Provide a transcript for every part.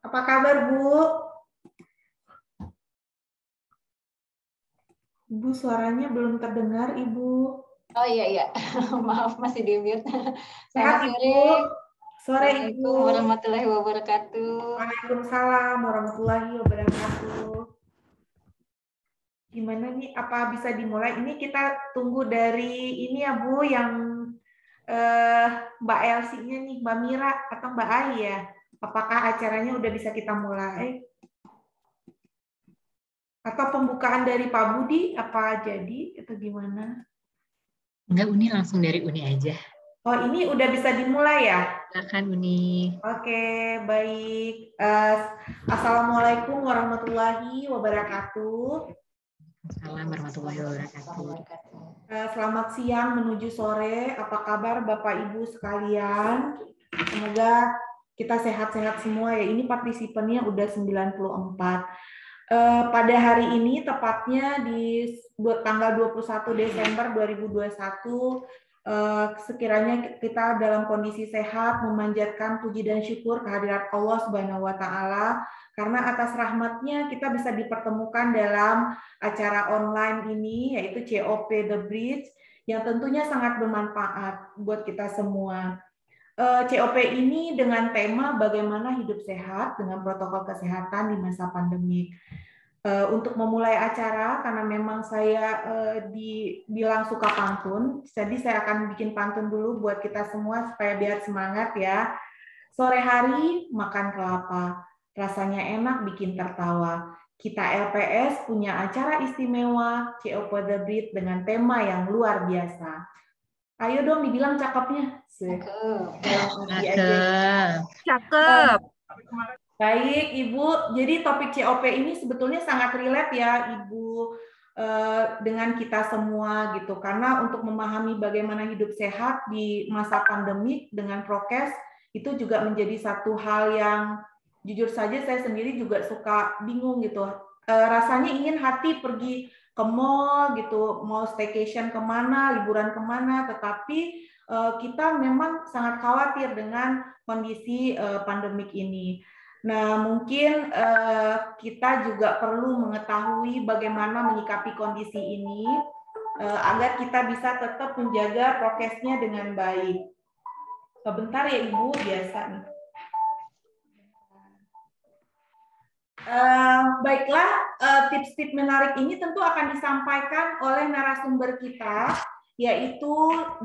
Apa kabar, Bu? Ibu, suaranya belum terdengar, Ibu. Oh iya, maaf masih di mute. Sehat, Selamat Ibu? sore. Sore, Ibu. Assalamualaikum warahmatullahi wabarakatuh. Waalaikumsalam warahmatullahi wabarakatuh. Gimana nih? Apa bisa dimulai? Ini kita tunggu dari ini ya, Bu, yang Mbak Elsie-nya nih, Mbak Mira atau Mbak Ai ya? Apakah acaranya udah bisa kita mulai? Atau pembukaan dari Pak Budi, apa jadi? Atau gimana? Enggak, Uni langsung dari Uni aja. Oh, ini udah bisa dimulai ya? Silakan Uni. Oke, baik. Assalamualaikum warahmatullahi wabarakatuh. Assalamualaikum warahmatullahi wabarakatuh. Selamat siang menuju sore. Apa kabar Bapak Ibu sekalian? Semoga kita sehat-sehat semua ya. Ini partisipannya udah 94. Pada hari ini tepatnya di tanggal 21 Desember 2021, sekiranya kita dalam kondisi sehat memanjatkan puji dan syukur kehadirat Allah Subhanahu wa taala karena atas rahmatnya kita bisa dipertemukan dalam acara online ini yaitu COP The Bridge yang tentunya sangat bermanfaat buat kita semua. COP ini dengan tema bagaimana hidup sehat dengan protokol kesehatan di masa pandemi. Untuk memulai acara, karena memang saya dibilang suka pantun, jadi saya akan bikin pantun dulu buat kita semua supaya biar semangat ya. Sore hari makan kelapa, rasanya enak bikin tertawa. Kita LPS punya acara istimewa COP The Bridge dengan tema yang luar biasa. Ayo dong dibilang cakepnya. Cakep. Baik, Ibu. Jadi topik COP ini sebetulnya sangat relate ya, Ibu, dengan kita semua gitu. Karena untuk memahami bagaimana hidup sehat di masa pandemik dengan prokes itu juga menjadi satu hal yang jujur saja saya sendiri juga suka bingung gitu. Rasanya ingin hati pergi ke mall gitu, mau staycation kemana, liburan kemana, tetapi kita memang sangat khawatir dengan kondisi pandemik ini. Nah, mungkin kita juga perlu mengetahui bagaimana menyikapi kondisi ini agar kita bisa tetap menjaga prokesnya dengan baik. Sebentar ya Ibu, biasa nih. Baiklah, tips-tips menarik ini tentu akan disampaikan oleh narasumber kita, yaitu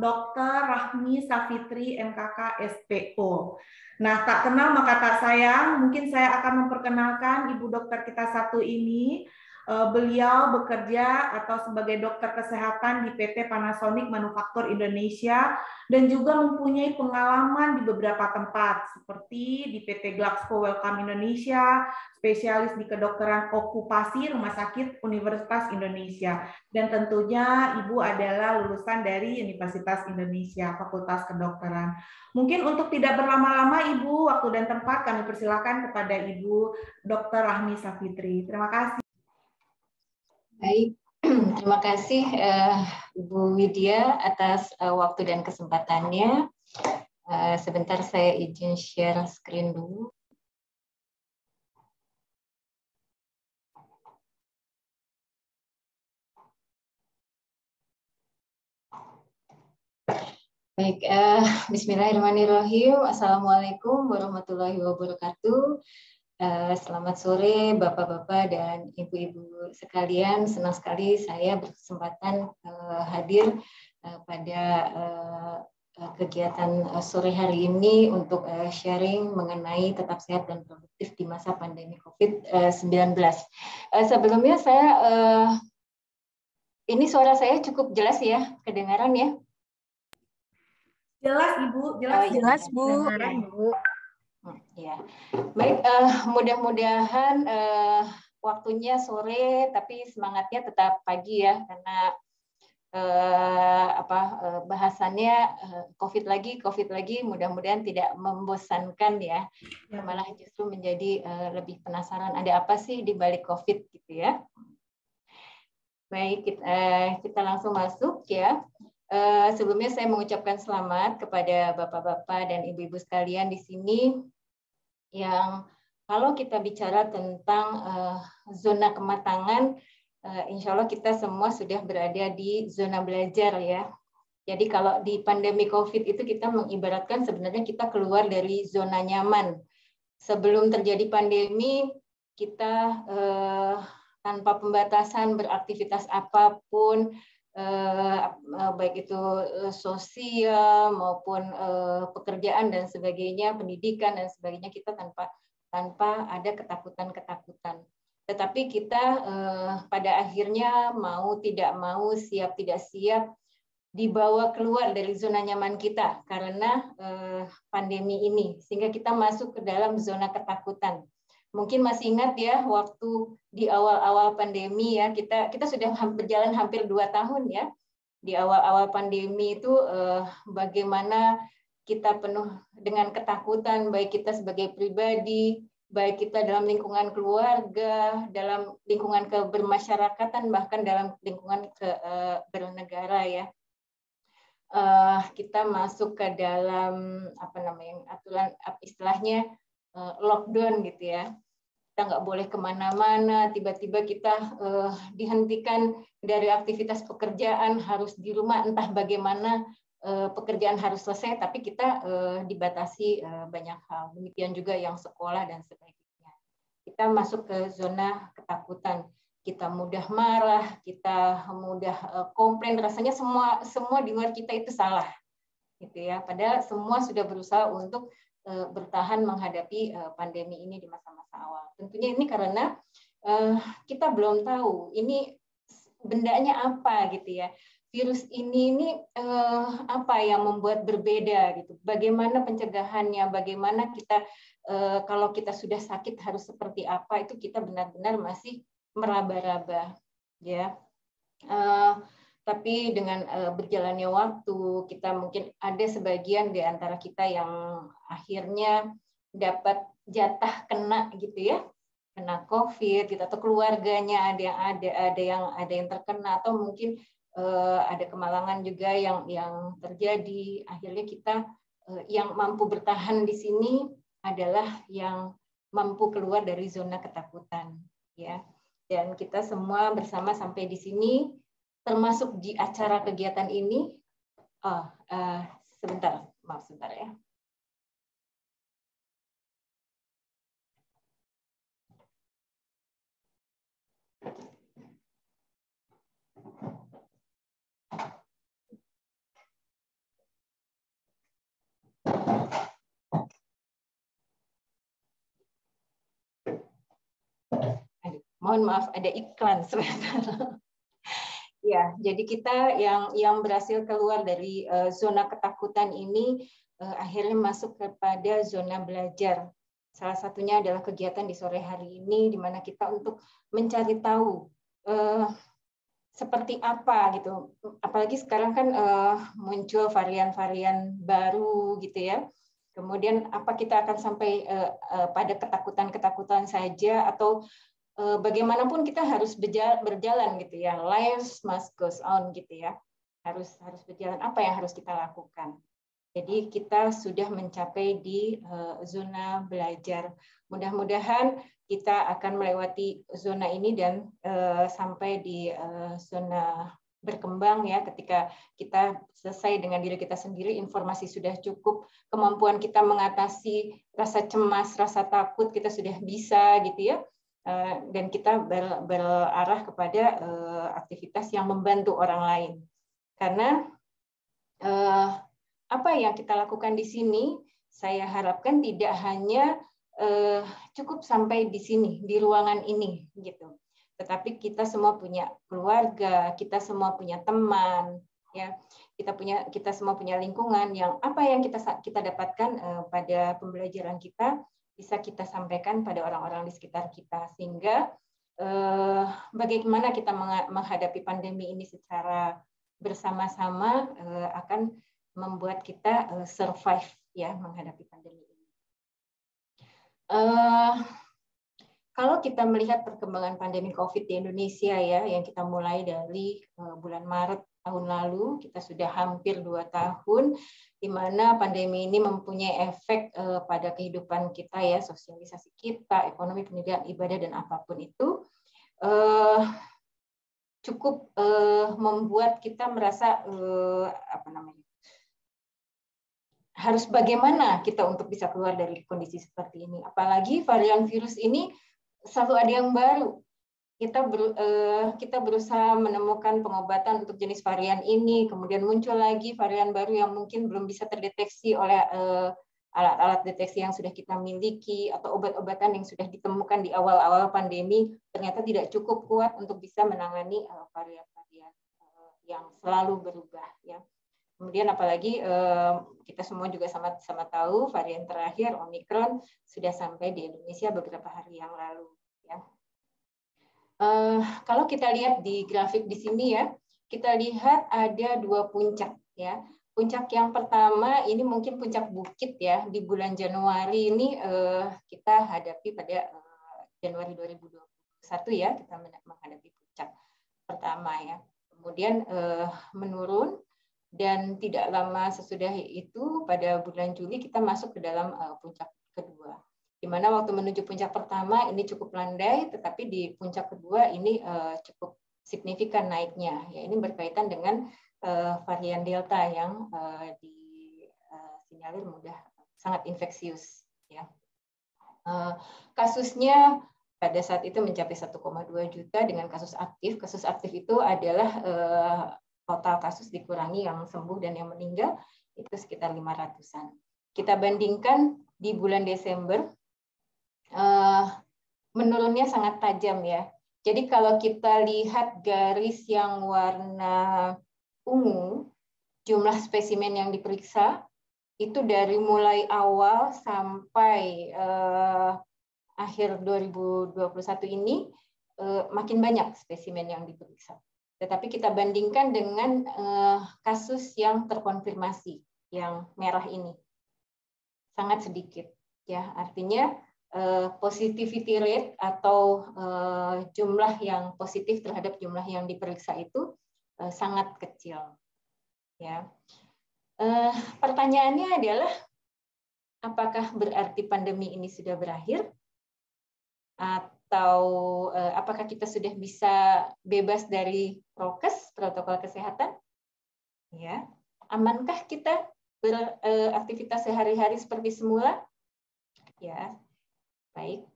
Dr. Rahmi Safitri, MKK SPO. Nah, tak kenal maka tak sayang, mungkin saya akan memperkenalkan Ibu dokter kita satu ini. Beliau bekerja atau sebagai dokter kesehatan di PT Panasonic Manufaktur Indonesia dan juga mempunyai pengalaman di beberapa tempat seperti di PT Glaxo Wellcome Indonesia, spesialis di kedokteran okupasi Rumah Sakit Universitas Indonesia. Dan tentunya Ibu adalah lulusan dari Universitas Indonesia, Fakultas Kedokteran. Mungkin untuk tidak berlama-lama Ibu, waktu dan tempat kami persilakan kepada Ibu Dr. Rahmi Safitri. Terima kasih. Baik, terima kasih Ibu Widya atas waktu dan kesempatannya. Sebentar saya izin share screen dulu. Baik, bismillahirrahmanirrahim. Assalamualaikum warahmatullahi wabarakatuh. Selamat sore Bapak-Bapak dan Ibu-Ibu sekalian. Senang sekali saya berkesempatan hadir pada kegiatan sore hari ini untuk sharing mengenai tetap sehat dan produktif di masa pandemi COVID-19. Sebelumnya ini suara saya cukup jelas ya, kedengaran ya? Jelas Ibu, jelas Bu. Ya, baik. Mudah-mudahan waktunya sore, tapi semangatnya tetap pagi ya, karena bahasannya COVID lagi. Mudah-mudahan tidak membosankan ya, malah justru menjadi lebih penasaran ada apa sih di balik COVID gitu ya. Baik, kita langsung masuk ya. Sebelumnya saya mengucapkan selamat kepada Bapak-Bapak dan Ibu-Ibu sekalian di sini yang kalau kita bicara tentang zona kematangan, insya Allah kita semua sudah berada di zona belajar ya. Jadi kalau di pandemi COVID itu kita mengibaratkan sebenarnya kita keluar dari zona nyaman. Sebelum terjadi pandemi, kita tanpa pembatasan beraktivitas apapun, baik itu sosial maupun pekerjaan dan sebagainya, pendidikan dan sebagainya, kita tanpa ada ketakutan-ketakutan. Tetapi kita pada akhirnya mau tidak mau, siap tidak siap, dibawa keluar dari zona nyaman kita karena pandemi ini, sehingga kita masuk ke dalam zona ketakutan. Mungkin masih ingat ya waktu di awal-awal pandemi ya, kita sudah berjalan hampir 2 tahun ya. Di awal-awal pandemi itu bagaimana kita penuh dengan ketakutan, baik kita sebagai pribadi, baik kita dalam lingkungan keluarga, dalam lingkungan kebermasyarakatan, bahkan dalam lingkungan bernegara ya. Kita masuk ke dalam aturan istilahnya lockdown gitu ya. Kita nggak boleh kemana-mana, tiba-tiba kita dihentikan dari aktivitas pekerjaan, harus di rumah, entah bagaimana pekerjaan harus selesai, tapi kita dibatasi banyak hal. Demikian juga yang sekolah dan sebagainya. Kita masuk ke zona ketakutan. Kita mudah marah, kita mudah komplain, rasanya semua di luar kita itu salah, gitu ya. Padahal semua sudah berusaha untuk bertahan menghadapi pandemi ini di masa-masa awal. Tentunya ini karena kita belum tahu ini bendanya apa, gitu ya. Virus ini apa yang membuat berbeda, gitu. Bagaimana pencegahannya, bagaimana kita kalau kita sudah sakit harus seperti apa, itu kita benar-benar masih meraba-raba ya. Tapi dengan berjalannya waktu, kita mungkin ada sebagian di antara kita yang akhirnya dapat jatah kena gitu ya, kena COVID gitu, atau keluarganya ada yang terkena, atau mungkin ada kemalangan juga yang terjadi. Akhirnya kita yang mampu bertahan di sini adalah yang mampu keluar dari zona ketakutan ya. Dan kita semua bersama sampai di sini, termasuk di acara kegiatan ini. Sebentar ya. Mohon maaf, ada iklan sebentar. Ya, jadi kita yang berhasil keluar dari zona ketakutan ini akhirnya masuk kepada zona belajar. Salah satunya adalah kegiatan di sore hari ini, di mana kita untuk mencari tahu seperti apa gitu. Apalagi sekarang kan muncul varian-varian baru gitu ya. Kemudian apa kita akan sampai pada ketakutan-ketakutan saja, atau bagaimanapun kita harus berjalan gitu ya, life must goes on gitu ya, harus berjalan. Apa yang harus kita lakukan? Jadi kita sudah mencapai di zona belajar. Mudah-mudahan kita akan melewati zona ini dan sampai di zona berkembang ya. Ketika kita selesai dengan diri kita sendiri, informasi sudah cukup, kemampuan kita mengatasi rasa cemas, rasa takut kita sudah bisa gitu ya. Dan kita berarah kepada aktivitas yang membantu orang lain. Karena apa yang kita lakukan di sini, saya harapkan tidak hanya cukup sampai di sini, di ruangan ini, gitu. Tetapi kita semua punya keluarga, kita semua punya teman, ya, kita semua punya lingkungan yang apa yang kita dapatkan pada pembelajaran kita bisa kita sampaikan pada orang-orang di sekitar kita, sehingga bagaimana kita menghadapi pandemi ini secara bersama-sama akan membuat kita survive ya menghadapi pandemi ini. Kalau kita melihat perkembangan pandemi COVID di Indonesia ya, yang kita mulai dari bulan Maret tahun lalu, kita sudah hampir 2 tahun, di mana pandemi ini mempunyai efek pada kehidupan kita ya, sosialisasi kita, ekonomi, pendidikan, ibadah, dan apapun itu, cukup membuat kita merasa harus bagaimana kita untuk bisa keluar dari kondisi seperti ini. Apalagi varian virus ini selalu ada yang baru. Kita berusaha menemukan pengobatan untuk jenis varian ini, kemudian muncul lagi varian baru yang mungkin belum bisa terdeteksi oleh alat-alat deteksi yang sudah kita miliki, atau obat-obatan yang sudah ditemukan di awal-awal pandemi ternyata tidak cukup kuat untuk bisa menangani varian-varian yang selalu berubah. Ya. Kemudian apalagi kita semua juga sama-sama tahu varian terakhir Omicron sudah sampai di Indonesia beberapa hari yang lalu. Ya. Kalau kita lihat di grafik di sini ya, kita lihat ada 2 puncak ya. Puncak yang pertama ini mungkin puncak bukit ya, di bulan Januari ini kita hadapi pada Januari 2021 ya, kita menghadapi puncak pertama ya. Kemudian menurun, dan tidak lama sesudah itu pada bulan Juli kita masuk ke dalam puncak kedua. Di mana waktu menuju puncak pertama ini cukup landai, tetapi di puncak kedua ini cukup signifikan naiknya. Ya, ini berkaitan dengan varian Delta yang disinyalir mudah sangat infeksius. Ya. Kasusnya pada saat itu mencapai 1,2 juta dengan kasus aktif. Kasus aktif itu adalah total kasus dikurangi yang sembuh dan yang meninggal itu sekitar 500-an. Kita bandingkan di bulan Desember, menurunnya sangat tajam ya. Jadi kalau kita lihat garis yang warna ungu, jumlah spesimen yang diperiksa itu dari mulai awal sampai akhir 2021 ini makin banyak spesimen yang diperiksa. Tetapi kita bandingkan dengan kasus yang terkonfirmasi, yang merah ini, sangat sedikit. Ya, artinya positivity rate atau jumlah yang positif terhadap jumlah yang diperiksa itu sangat kecil. Ya. Pertanyaannya adalah, apakah berarti pandemi ini sudah berakhir? Atau apakah kita sudah bisa bebas dari prokes, protokol kesehatan? Ya. Amankah kita beraktivitas sehari-hari seperti semula? Ya. Baik,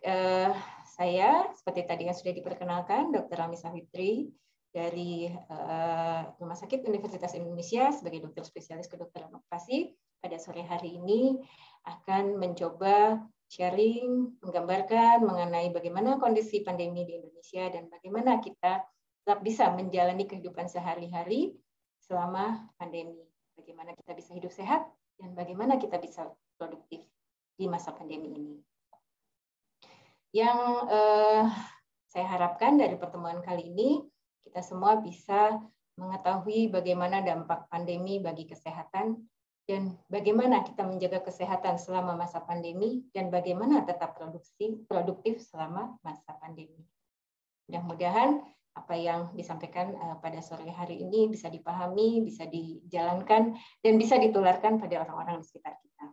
saya seperti tadi yang sudah diperkenalkan, Dr. Rami Sawitri dari Rumah Sakit Universitas Indonesia sebagai dokter spesialis kedokteran okupasi. Pada sore hari ini akan mencoba sharing, menggambarkan mengenai bagaimana kondisi pandemi di Indonesia dan bagaimana kita tetap bisa menjalani kehidupan sehari-hari selama pandemi. Bagaimana kita bisa hidup sehat dan bagaimana kita bisa produktif di masa pandemi ini. Yang saya harapkan dari pertemuan kali ini, kita semua bisa mengetahui bagaimana dampak pandemi bagi kesehatan dan bagaimana kita menjaga kesehatan selama masa pandemi dan bagaimana tetap produktif selama masa pandemi. Mudah-mudahan apa yang disampaikan pada sore hari ini bisa dipahami, bisa dijalankan, dan bisa ditularkan pada orang-orang di sekitar kita.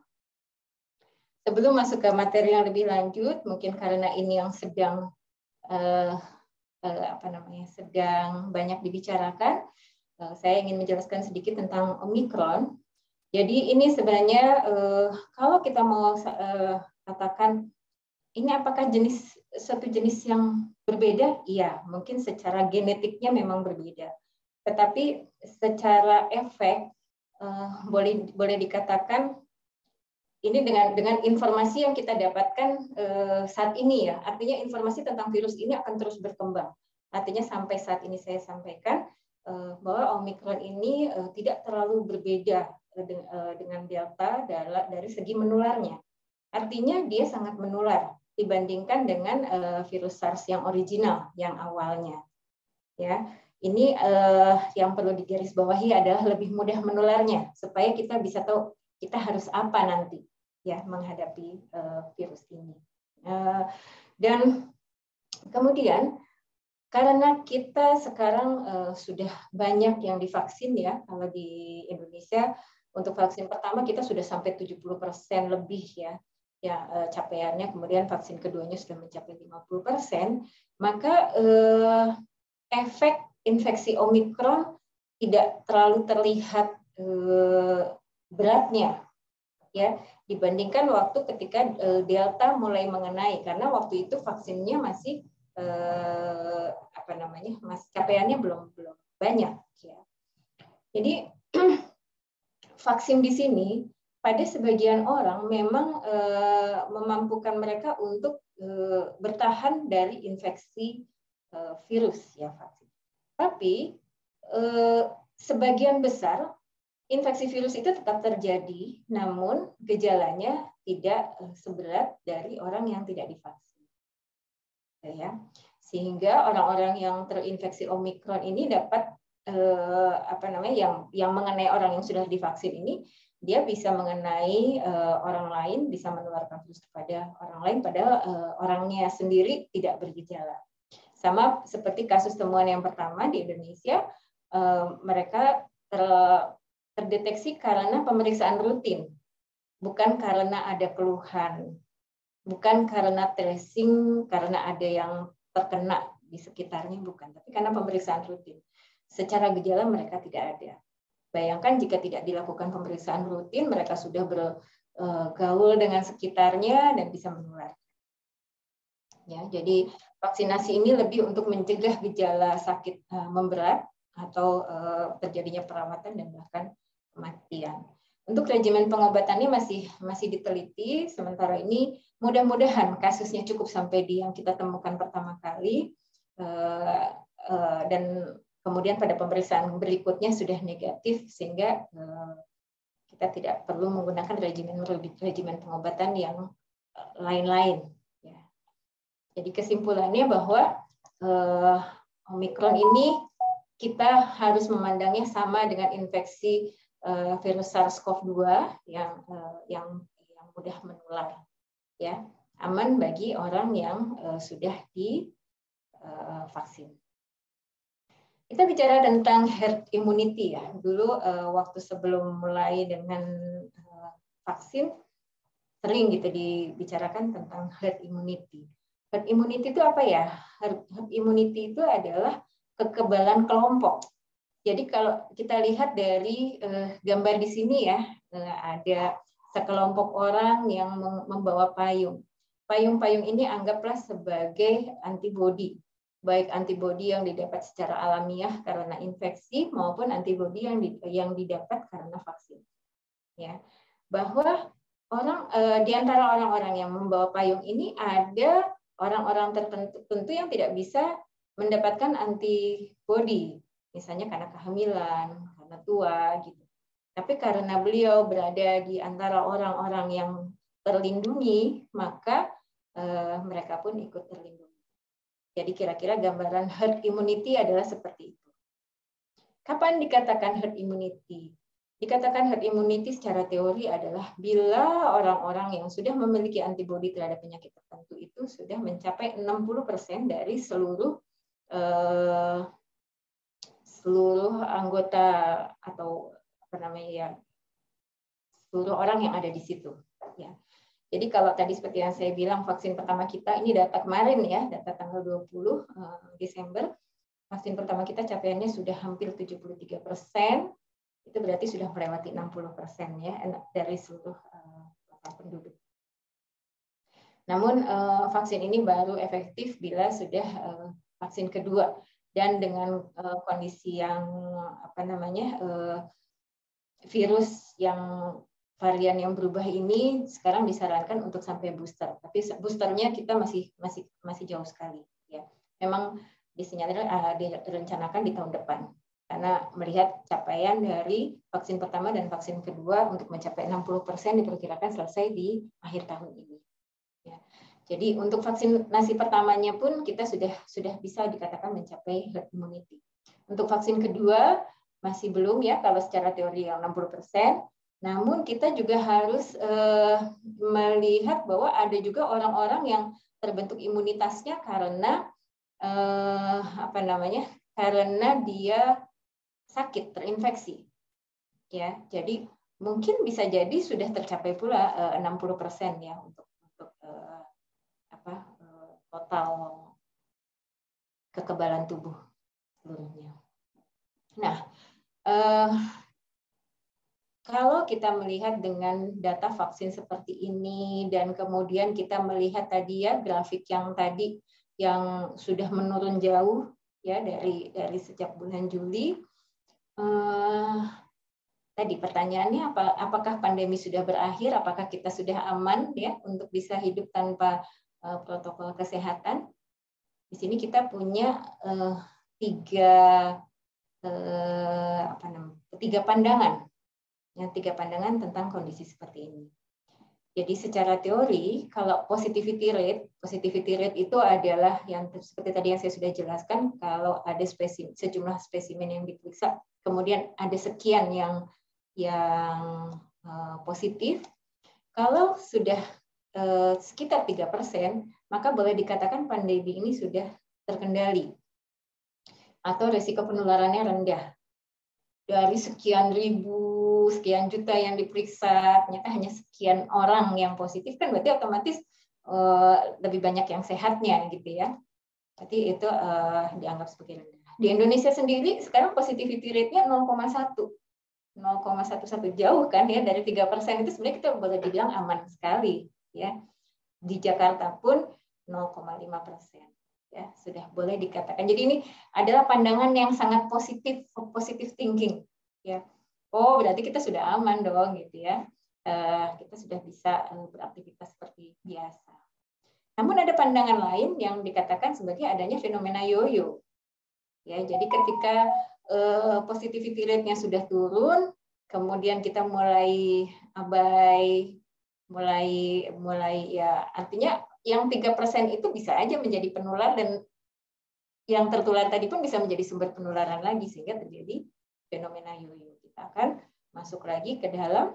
Sebelum masuk ke materi yang lebih lanjut, mungkin karena ini yang sedang sedang banyak dibicarakan, saya ingin menjelaskan sedikit tentang Omicron. Jadi ini sebenarnya kalau kita mau katakan ini apakah suatu jenis yang berbeda? Iya, mungkin secara genetiknya memang berbeda. Tetapi secara efek boleh dikatakan ini dengan informasi yang kita dapatkan saat ini ya, artinya informasi tentang virus ini akan terus berkembang. Artinya sampai saat ini saya sampaikan bahwa Omicron ini tidak terlalu berbeda dengan Delta dari segi menularnya. Artinya dia sangat menular dibandingkan dengan virus SARS yang original, yang awalnya. Ya, ini yang perlu digarisbawahi adalah lebih mudah menularnya, supaya kita bisa tahu kita harus apa nanti ya menghadapi virus ini. Dan kemudian karena kita sekarang sudah banyak yang divaksin ya, kalau di Indonesia untuk vaksin pertama kita sudah sampai 70% lebih ya capaiannya, kemudian vaksin keduanya sudah mencapai 50%, maka efek infeksi Omikron tidak terlalu terlihat beratnya ya dibandingkan waktu ketika Delta mulai mengenai, karena waktu itu vaksinnya masih capaiannya belum banyak ya. Jadi vaksin di sini pada sebagian orang memang memampukan mereka untuk bertahan dari infeksi virus ya vaksin. Tapi sebagian besar infeksi virus itu tetap terjadi, namun gejalanya tidak seberat dari orang yang tidak divaksin. Ya, sehingga orang-orang yang terinfeksi Omikron ini dapat yang mengenai orang yang sudah divaksin ini, dia bisa mengenai orang lain, bisa menularkan virus kepada orang lain, padahal orangnya sendiri tidak bergejala. Sama seperti kasus temuan yang pertama di Indonesia, mereka terdeteksi karena pemeriksaan rutin, bukan karena ada keluhan. Bukan karena tracing, karena ada yang terkena di sekitarnya, bukan. Tapi karena pemeriksaan rutin. Secara gejala mereka tidak ada. Bayangkan jika tidak dilakukan pemeriksaan rutin, mereka sudah bergaul dengan sekitarnya dan bisa menular. Ya, jadi vaksinasi ini lebih untuk mencegah gejala sakit memberat atau terjadinya perawatan dan bahkan kematian. Untuk regimen pengobatannya masih diteliti, sementara ini mudah-mudahan kasusnya cukup sampai di yang kita temukan pertama kali, dan kemudian pada pemeriksaan berikutnya sudah negatif, sehingga kita tidak perlu menggunakan regimen pengobatan yang lain-lain. Ya. Jadi kesimpulannya bahwa Omikron ini kita harus memandangnya sama dengan infeksi virus SARS-CoV-2 yang mudah menular, ya, aman bagi orang yang sudah divaksin. Kita bicara tentang herd immunity ya. Dulu waktu sebelum mulai dengan vaksin sering gitu dibicarakan tentang herd immunity. Herd immunity itu apa ya? Herd immunity itu adalah kekebalan kelompok. Jadi kalau kita lihat dari gambar di sini ya, ada sekelompok orang yang membawa payung. Payung-payung ini anggaplah sebagai antibodi, baik antibodi yang didapat secara alamiah karena infeksi maupun antibodi yang didapat karena vaksin. Ya, bahwa di antara orang-orang yang membawa payung ini ada orang-orang tertentu yang tidak bisa mendapatkan antibodi. Misalnya karena kehamilan, karena tua, gitu. Tapi karena beliau berada di antara orang-orang yang terlindungi, maka mereka pun ikut terlindungi. Jadi kira-kira gambaran herd immunity adalah seperti itu. Kapan dikatakan herd immunity? Dikatakan herd immunity secara teori adalah bila orang-orang yang sudah memiliki antibodi terhadap penyakit tertentu itu sudah mencapai 60% dari seluruh anggota atau seluruh orang yang ada di situ. Ya. Jadi kalau tadi seperti yang saya bilang, vaksin pertama kita, ini data kemarin ya, data tanggal 20 Desember, vaksin pertama kita capaiannya sudah hampir 73%, itu berarti sudah melewati 60% ya dari seluruh penduduk. Namun vaksin ini baru efektif bila sudah vaksin kedua. Dan dengan kondisi yang virus yang varian yang berubah ini sekarang disarankan untuk sampai booster. Tapi boosternya kita masih jauh sekali. Ya, memang direncanakan di tahun depan. Karena melihat capaian dari vaksin pertama dan vaksin kedua untuk mencapai 60% diperkirakan selesai di akhir tahun ini. Ya. Jadi untuk vaksinasi pertamanya pun kita sudah bisa dikatakan mencapai herd immunity. Untuk vaksin kedua masih belum ya, kalau secara teori yang 60%. Namun kita juga harus melihat bahwa ada juga orang-orang yang terbentuk imunitasnya karena karena dia sakit, terinfeksi. Ya, jadi mungkin bisa jadi sudah tercapai pula 60% ya untuk total kekebalan tubuh seluruhnya. Nah, kalau kita melihat dengan data vaksin seperti ini dan kemudian kita melihat tadi ya grafik yang tadi yang sudah menurun jauh ya dari sejak bulan Juli. Tadi pertanyaannya apakah pandemi sudah berakhir? Apakah kita sudah aman ya untuk bisa hidup tanpa protokol kesehatan? Di sini kita punya tiga pandangan. Tiga pandangan tentang kondisi seperti ini. Jadi secara teori, kalau positivity rate itu adalah yang seperti tadi yang saya sudah jelaskan, kalau ada sejumlah spesimen yang diperiksa, kemudian ada sekian yang positif, kalau sudah sekitar 3%, maka boleh dikatakan pandemi ini sudah terkendali atau risiko penularannya rendah. Dari sekian ribu, sekian juta yang diperiksa, ternyata hanya sekian orang yang positif, kan berarti otomatis lebih banyak yang sehatnya gitu ya. Berarti itu dianggap sebagai rendah. Di Indonesia sendiri sekarang positivity rate-nya 0,11 jauh kan ya dari 3% itu sebenarnya kita boleh dibilang aman sekali ya. Di Jakarta pun 0,5%. Ya, sudah boleh dikatakan. Jadi ini adalah pandangan yang sangat positif thinking. Ya, oh berarti kita sudah aman dong, gitu ya. Kita sudah bisa beraktivitas seperti biasa. Namun ada pandangan lain yang dikatakan sebagai adanya fenomena yoyo. Ya, jadi ketika positivity rate-nya sudah turun, kemudian kita mulai abai, mulai ya artinya yang 3% itu bisa aja menjadi penular dan yang tertular tadi pun bisa menjadi sumber penularan lagi sehingga terjadi fenomena yoyo. Kita akan masuk lagi ke dalam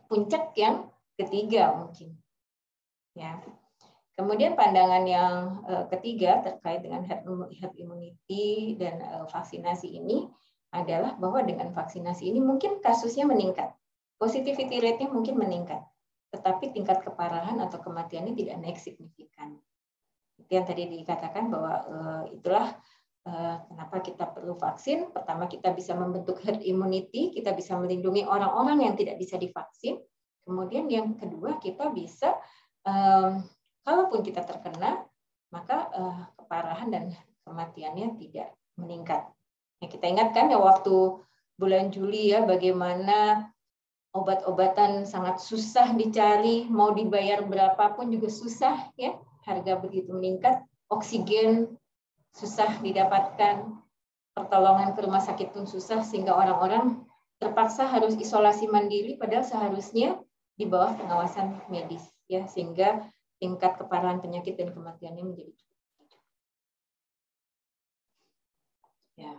puncak yang ketiga mungkin. Ya. Kemudian pandangan yang ketiga terkait dengan herd immunity dan vaksinasi ini adalah bahwa dengan vaksinasi ini mungkin kasusnya meningkat. Positivity rate-nya mungkin meningkat. Tetapi tingkat keparahan atau kematiannya tidak naik signifikan. Itu yang tadi dikatakan bahwa itulah kenapa kita perlu vaksin. Pertama, kita bisa membentuk herd immunity, kita bisa melindungi orang-orang yang tidak bisa divaksin. Kemudian yang kedua, kita bisa, kalaupun kita terkena, maka keparahan dan kematiannya tidak meningkat. Ya, kita ingatkan ya waktu bulan Juli ya, bagaimana obat-obatan sangat susah dicari, mau dibayar berapapun juga susah ya, harga begitu meningkat, oksigen susah didapatkan, pertolongan ke rumah sakit pun susah sehingga orang-orang terpaksa harus isolasi mandiri padahal seharusnya di bawah pengawasan medis ya, sehingga tingkat keparahan penyakit dan kematiannya menjadi cukup tinggi. Ya.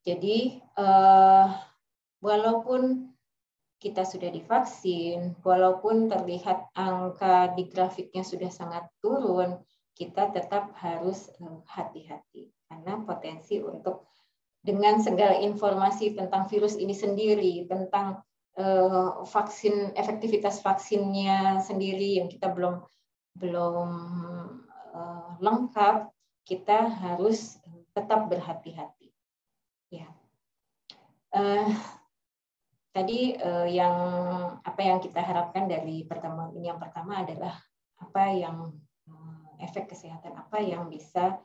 Jadi walaupun kita sudah divaksin, walaupun terlihat angka di grafiknya sudah sangat turun, kita tetap harus hati-hati karena potensi untuk dengan segala informasi tentang virus ini sendiri, tentang vaksin, efektivitas vaksinnya sendiri yang kita belum lengkap, kita harus tetap berhati-hati. Ya. Tadi apa yang kita harapkan dari pertemuan ini, yang pertama adalah apa yang efek kesehatan apa yang bisa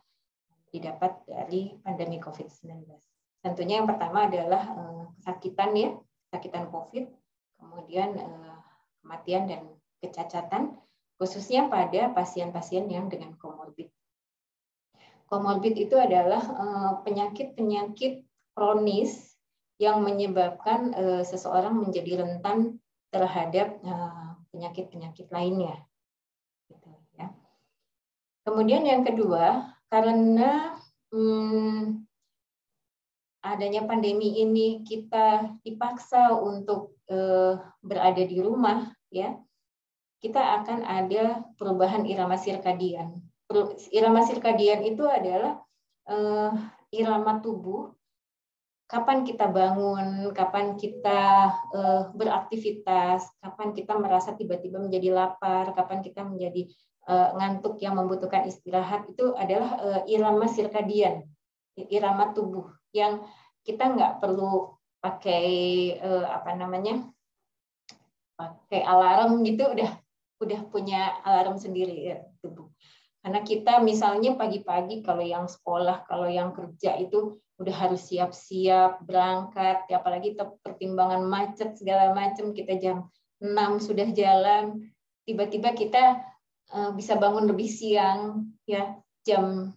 didapat dari pandemi COVID-19. Tentunya yang pertama adalah kesakitan ya, kesakitan COVID, kemudian kematian dan kecacatan, khususnya pada pasien-pasien yang dengan komorbid. Komorbid itu adalah penyakit-penyakit kronis yang menyebabkan seseorang menjadi rentan terhadap penyakit-penyakit lainnya. Gitu, ya. Kemudian yang kedua, karena adanya pandemi ini kita dipaksa untuk berada di rumah, ya, kita akan ada perubahan irama sirkadian. Irama sirkadian itu adalah irama tubuh, kapan kita bangun, kapan kita beraktivitas, kapan kita merasa tiba-tiba menjadi lapar, kapan kita menjadi ngantuk yang membutuhkan istirahat, itu adalah irama sirkadian, irama tubuh yang kita nggak perlu pakai pakai alarm gitu, udah punya alarm sendiri ya, tubuh. Karena kita misalnya pagi-pagi kalau yang sekolah, kalau yang kerja itu udah harus siap-siap berangkat, apalagi pertimbangan macet segala macam, kita jam 6 sudah jalan, tiba-tiba kita bisa bangun lebih siang, ya jam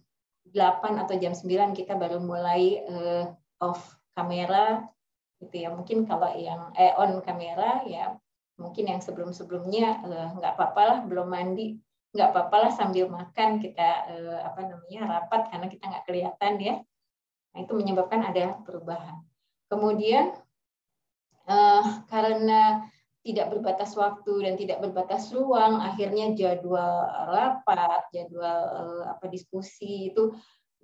8 atau jam 9 kita baru mulai off kamera, gitu ya. Mungkin kalau yang on kamera ya, mungkin yang sebelum-sebelumnya nggak apa-apa lah, belum mandi, nggak apa-apa lah sambil makan kita rapat karena kita nggak kelihatan ya. Nah, itu menyebabkan ada perubahan. Kemudian karena tidak berbatas waktu dan tidak berbatas ruang, akhirnya jadwal rapat, jadwal diskusi itu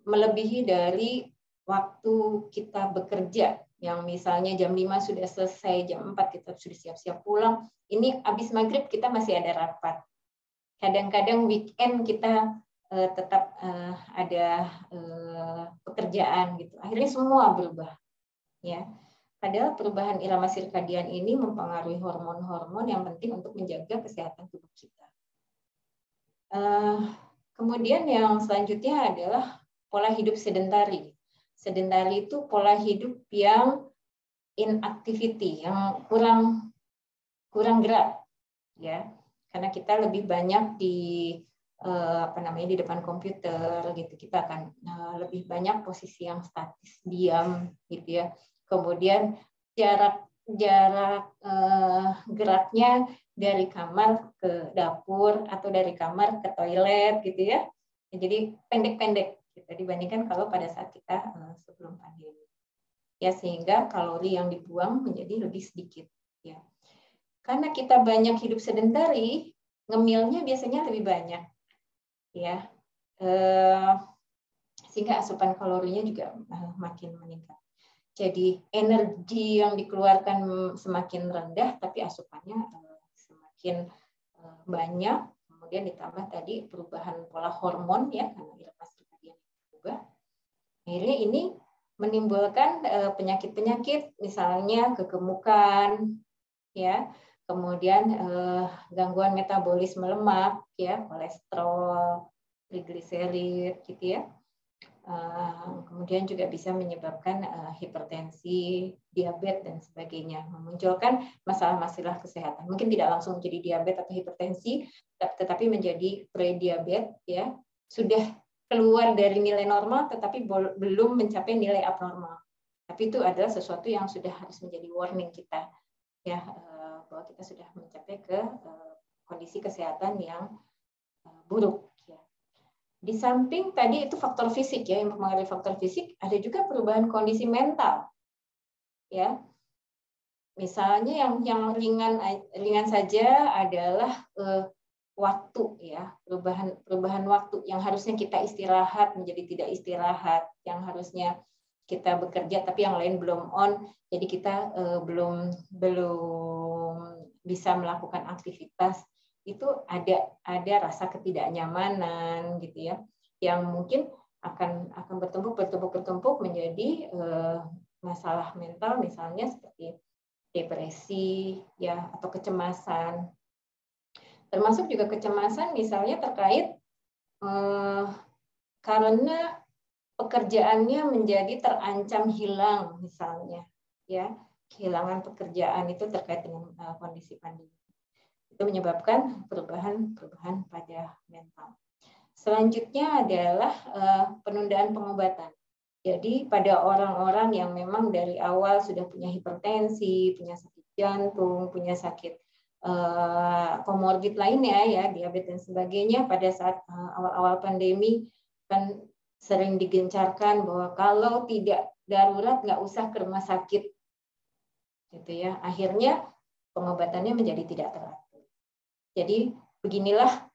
melebihi dari waktu kita bekerja. Yang misalnya jam 5 sudah selesai, jam 4 kita sudah siap-siap pulang. Ini habis maghrib kita masih ada rapat. Kadang-kadang weekend kita tetap ada pekerjaan gitu. Akhirnya semua berubah, ya. Padahal perubahan irama sirkadian ini mempengaruhi hormon-hormon yang penting untuk menjaga kesehatan tubuh kita. Kemudian yang selanjutnya adalah pola hidup sedentari. Sedentari itu pola hidup yang inactivity, yang kurang gerak, ya. Karena kita lebih banyak di di depan komputer gitu, kita akan lebih banyak posisi yang statis, diam gitu ya. Kemudian jarak geraknya dari kamar ke dapur atau dari kamar ke toilet gitu ya. Jadi pendek-pendek gitu, dibandingkan kalau pada saat kita sebelum pandemi. Ya, sehingga kalori yang dibuang menjadi lebih sedikit ya. Karena kita banyak hidup sedentari, ngemilnya biasanya lebih banyak, ya, sehingga asupan kalorinya juga makin meningkat. Jadi energi yang dikeluarkan semakin rendah, tapi asupannya semakin banyak. Kemudian ditambah tadi perubahan pola hormon ya, karena irama sirkadian berubah. Akhirnya ini menimbulkan penyakit-penyakit, misalnya kegemukan, ya. Kemudian gangguan metabolisme lemak, ya, kolesterol, trigliserid, gitu ya. Kemudian juga bisa menyebabkan hipertensi, diabetes dan sebagainya, memunculkan masalah-masalah kesehatan. Mungkin tidak langsung menjadi diabetes atau hipertensi, tetapi menjadi prediabetes, ya, sudah keluar dari nilai normal, tetapi belum mencapai nilai abnormal. Tapi itu adalah sesuatu yang sudah harus menjadi warning kita, ya. Bahwa kita sudah mencapai ke kondisi kesehatan yang buruk. Ya. Di samping tadi itu faktor fisik ya, yang mempengaruhi faktor fisik, ada juga perubahan kondisi mental. Ya. Misalnya yang ringan saja adalah waktu ya, perubahan waktu yang harusnya kita istirahat menjadi tidak istirahat, yang harusnya kita bekerja tapi yang lain belum on, jadi kita belum bisa melakukan aktivitas, itu ada rasa ketidaknyamanan gitu ya, yang mungkin akan bertumpuk menjadi masalah mental, misalnya seperti depresi ya, atau kecemasan. Termasuk juga kecemasan misalnya terkait karena pekerjaannya menjadi terancam hilang misalnya, ya, kehilangan pekerjaan itu terkait dengan kondisi pandemi. Itu menyebabkan perubahan pada mental. Selanjutnya adalah penundaan pengobatan. Jadi pada orang-orang yang memang dari awal sudah punya hipertensi, punya sakit jantung, punya sakit komorbid lainnya ya, diabetes dan sebagainya, pada saat awal-awal pandemi kan sering digencarkan bahwa kalau tidak darurat nggak usah ke rumah sakit, gitu ya. Akhirnya pengobatannya menjadi tidak teratur. Jadi beginilah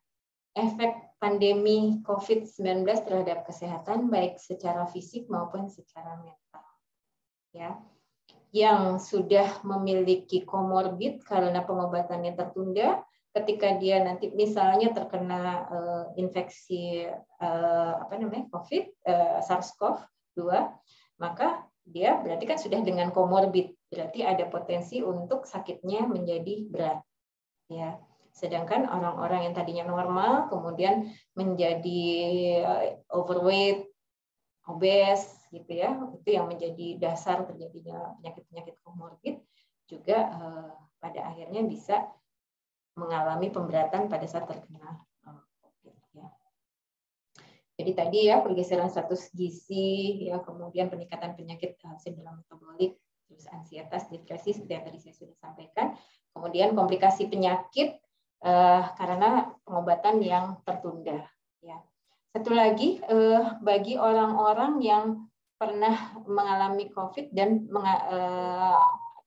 efek pandemi COVID-19 terhadap kesehatan baik secara fisik maupun secara mental. Ya, yang sudah memiliki komorbid karena pengobatannya tertunda, ketika dia nanti misalnya terkena infeksi COVID, SARS-CoV-2, maka dia berarti kan sudah dengan komorbid, berarti ada potensi untuk sakitnya menjadi berat. Ya. Sedangkan orang-orang yang tadinya normal kemudian menjadi overweight, obes, gitu ya, itu yang menjadi dasar terjadinya penyakit-penyakit komorbid juga pada akhirnya bisa mengalami pemberatan pada saat terkena COVID. Ya. Jadi tadi ya pergeseran status gizi, ya kemudian peningkatan penyakit sindrom metabolik, terus ansietas, depresi seperti yang tadi saya sudah sampaikan, kemudian komplikasi penyakit karena pengobatan yang tertunda. Ya. Satu lagi, bagi orang-orang yang pernah mengalami COVID dan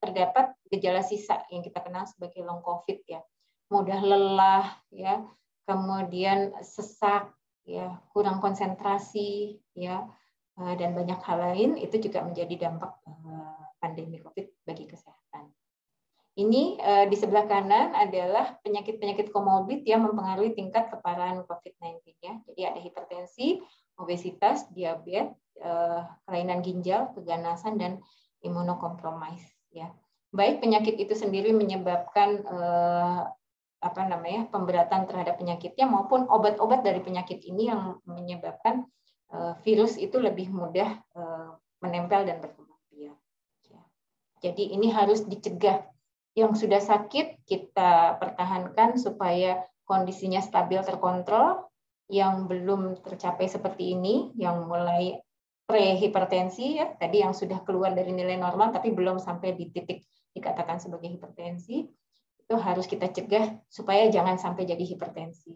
terdapat gejala sisa yang kita kenal sebagai long COVID, ya, mudah lelah, ya, kemudian sesak, ya, kurang konsentrasi, ya, dan banyak hal lain, itu juga menjadi dampak pandemi COVID bagi kesehatan. Ini di sebelah kanan adalah penyakit-penyakit komorbid yang mempengaruhi tingkat keparahan COVID-19. Ya. Jadi ada hipertensi, obesitas, diabetes, kelainan ginjal, keganasan, dan imunokompromis. Ya. Baik penyakit itu sendiri menyebabkan pemberatan terhadap penyakitnya maupun obat-obat dari penyakit ini yang menyebabkan virus itu lebih mudah menempel dan berkembang biak. Ya. Jadi ini harus dicegah. Yang sudah sakit kita pertahankan supaya kondisinya stabil terkontrol, yang belum tercapai seperti ini, yang mulai prehipertensi, ya, tadi yang sudah keluar dari nilai normal tapi belum sampai di titik dikatakan sebagai hipertensi, itu harus kita cegah supaya jangan sampai jadi hipertensi.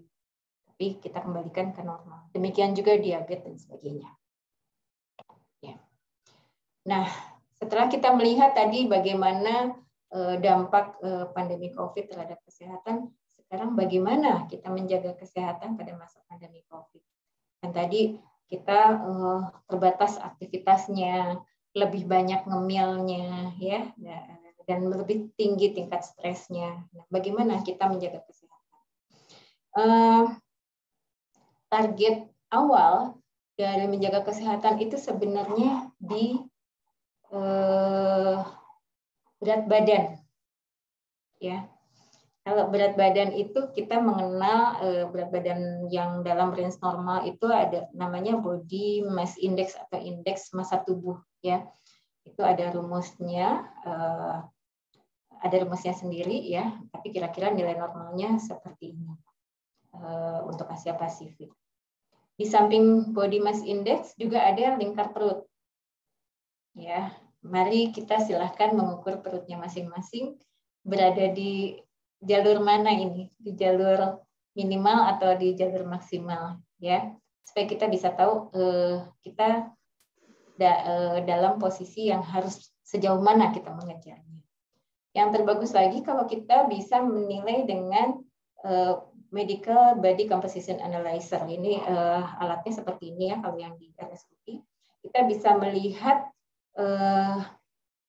Tapi kita kembalikan ke normal. Demikian juga diabetes dan sebagainya. Ya. Nah, setelah kita melihat tadi bagaimana dampak pandemi COVID terhadap kesehatan, sekarang bagaimana kita menjaga kesehatan pada masa pandemi COVID? Dan tadi kita terbatas aktivitasnya, lebih banyak ngemilnya, ya, dan lebih tinggi tingkat stresnya. Nah, bagaimana kita menjaga kesehatan? Target awal dari menjaga kesehatan itu sebenarnya di berat badan, ya. Kalau berat badan itu kita mengenal berat badan yang dalam range normal itu ada namanya body mass index atau indeks massa tubuh, ya. Itu ada rumusnya sendiri, ya. Tapi kira-kira nilai normalnya seperti ini untuk Asia Pasifik. Di samping body mass index juga ada lingkar perut, ya. Mari kita silahkan mengukur perutnya masing-masing berada di jalur mana ini, di jalur minimal atau di jalur maksimal, ya, supaya kita bisa tahu kita dalam posisi yang harus sejauh mana kita mengejarnya. Yang terbagus lagi kalau kita bisa menilai dengan medical body composition analyzer. Ini alatnya seperti ini, ya, kalau yang di RSUI kita bisa melihat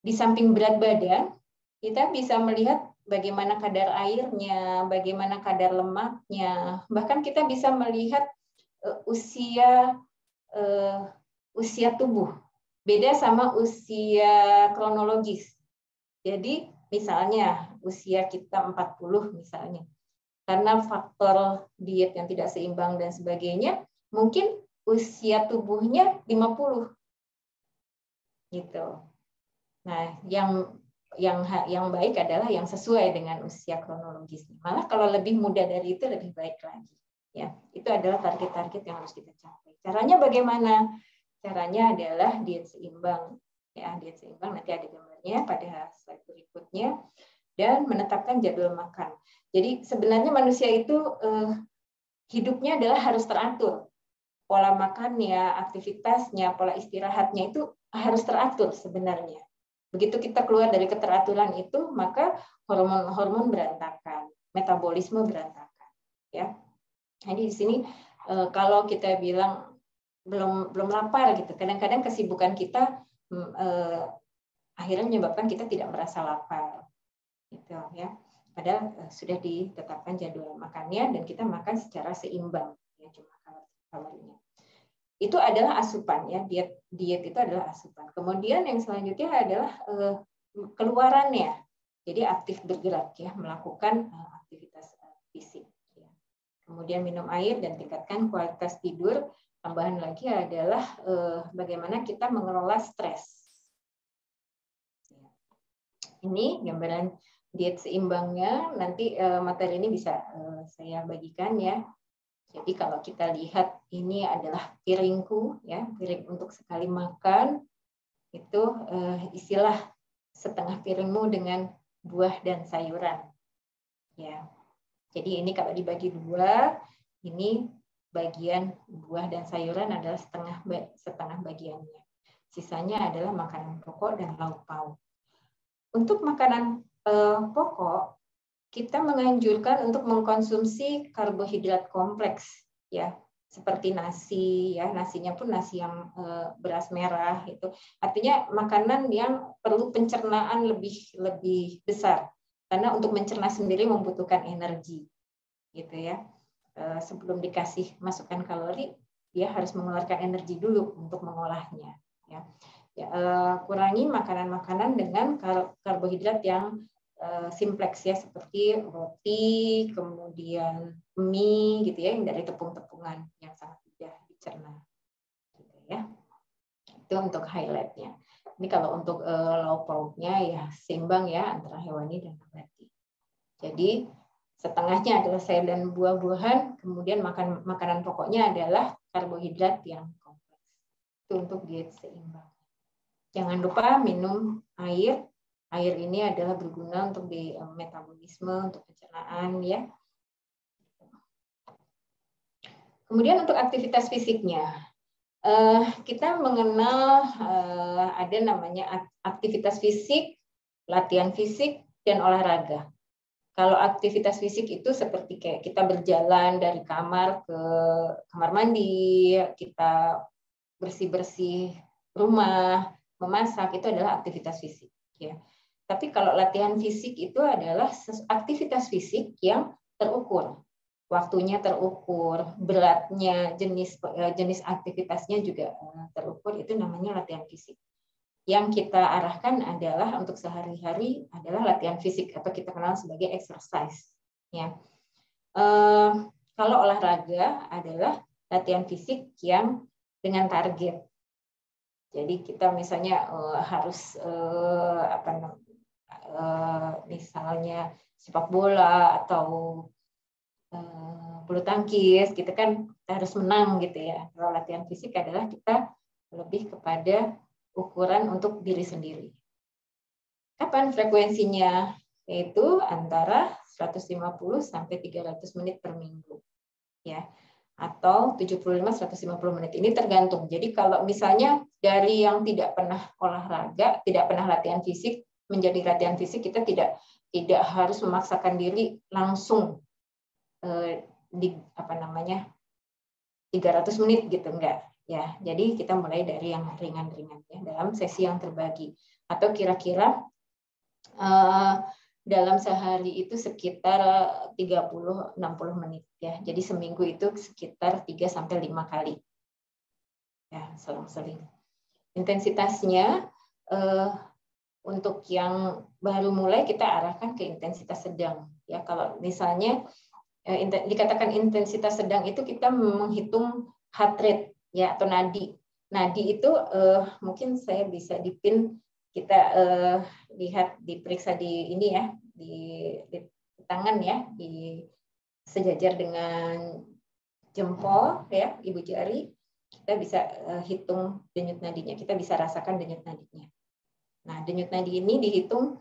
di samping berat badan, kita bisa melihat bagaimana kadar airnya, bagaimana kadar lemaknya, bahkan kita bisa melihat usia tubuh. Beda sama usia kronologis. Jadi misalnya usia kita 40 misalnya, karena faktor diet yang tidak seimbang dan sebagainya, mungkin usia tubuhnya 50. Gitu. Nah, yang baik adalah yang sesuai dengan usia kronologisnya. Malah kalau lebih muda dari itu lebih baik lagi. Ya, itu adalah target-target yang harus kita capai. Caranya bagaimana? Caranya adalah diet seimbang. Ya, diet seimbang nanti ada gambarnya pada slide berikutnya, dan menetapkan jadwal makan. Jadi sebenarnya manusia itu hidupnya adalah harus teratur. Pola makannya, aktivitasnya, pola istirahatnya itu harus teratur sebenarnya. Begitu kita keluar dari keteraturan itu, maka hormon-hormon berantakan, metabolisme berantakan. ya. Jadi di sini kalau kita bilang belum lapar gitu, kadang-kadang kesibukan kita akhirnya menyebabkan kita tidak merasa lapar, gitu ya. Padahal sudah ditetapkan jadwal makannya dan kita makan secara seimbang, ya, jumlah kalorinya. Itu adalah asupan, ya, diet itu adalah asupan. Kemudian yang selanjutnya adalah keluarannya, jadi aktif bergerak, ya, melakukan aktivitas fisik. Ya. Kemudian minum air dan tingkatkan kualitas tidur. Tambahan lagi adalah bagaimana kita mengelola stres. Ini gambaran diet seimbangnya. Nanti materi ini bisa saya bagikan, ya. Jadi kalau kita lihat ini adalah piringku, ya, piring untuk sekali makan. Itu istilah setengah piringmu dengan buah dan sayuran. Ya. Jadi ini kalau dibagi dua, ini bagian buah dan sayuran adalah setengah bagiannya. Sisanya adalah makanan pokok dan lauk pauk. Untuk makanan pokok, kita menganjurkan untuk mengkonsumsi karbohidrat kompleks, ya, seperti nasi, ya, nasinya pun nasi yang beras merah itu. Artinya makanan yang perlu pencernaan lebih besar, karena untuk mencerna sendiri membutuhkan energi, gitu ya. Sebelum dikasih masukan kalori, dia harus mengeluarkan energi dulu untuk mengolahnya. Ya. Kurangi makanan-makanan dengan karbohidrat yang simpleks, ya, seperti roti, kemudian mie, gitu ya, yang dari tepung-tepungan yang sangat mudah dicerna, gitu ya. Itu untuk highlightnya. Ini kalau untuk lauk pauknya, ya, seimbang, ya, antara hewani dan nabati. Jadi setengahnya adalah sayur dan buah-buahan, kemudian makanan pokoknya adalah karbohidrat yang kompleks. Itu untuk diet seimbang. Jangan lupa minum air. Air ini adalah berguna untuk di metabolisme, untuk pencernaan, ya. Kemudian untuk aktivitas fisiknya, kita mengenal ada namanya aktivitas fisik, latihan fisik, dan olahraga. Kalau aktivitas fisik itu seperti kayak kita berjalan dari kamar ke kamar mandi, kita bersih-bersih rumah, memasak, itu adalah aktivitas fisik, ya. Tapi kalau latihan fisik itu adalah aktivitas fisik yang terukur, waktunya terukur, beratnya, jenis aktivitasnya juga terukur, itu namanya latihan fisik. Yang kita arahkan adalah untuk sehari-hari adalah latihan fisik atau kita kenal sebagai exercise. Ya. Kalau olahraga adalah latihan fisik yang dengan target. Jadi kita misalnya harus misalnya sepak bola atau bulu tangkis, gitu kan, kita harus menang, gitu ya. Kalau latihan fisik adalah kita lebih kepada ukuran untuk diri sendiri. Kapan frekuensinya? Yaitu antara 150 sampai 300 menit per minggu. Ya. Atau 75-150 menit. Ini tergantung. Jadi kalau misalnya dari yang tidak pernah olahraga, tidak pernah latihan fisik, menjadi latihan fisik, kita tidak harus memaksakan diri langsung 300 menit gitu, enggak. Ya, jadi kita mulai dari yang ringan-ringan, ya, dalam sesi yang terbagi. Atau kira-kira dalam sehari itu sekitar 30-60 menit, ya. Jadi seminggu itu sekitar 3-5 kali. Ya, selang-seling. Intensitasnya untuk yang baru mulai kita arahkan ke intensitas sedang. Ya, kalau misalnya dikatakan intensitas sedang itu kita menghitung heart rate, ya, atau nadi. Nadi itu mungkin saya bisa dipin, kita lihat, diperiksa di ini, ya, di tangan, ya, di sejajar dengan jempol, ya, ibu jari, kita bisa hitung denyut nadinya, kita bisa rasakan denyut nadinya. Nah, denyut nadi ini dihitung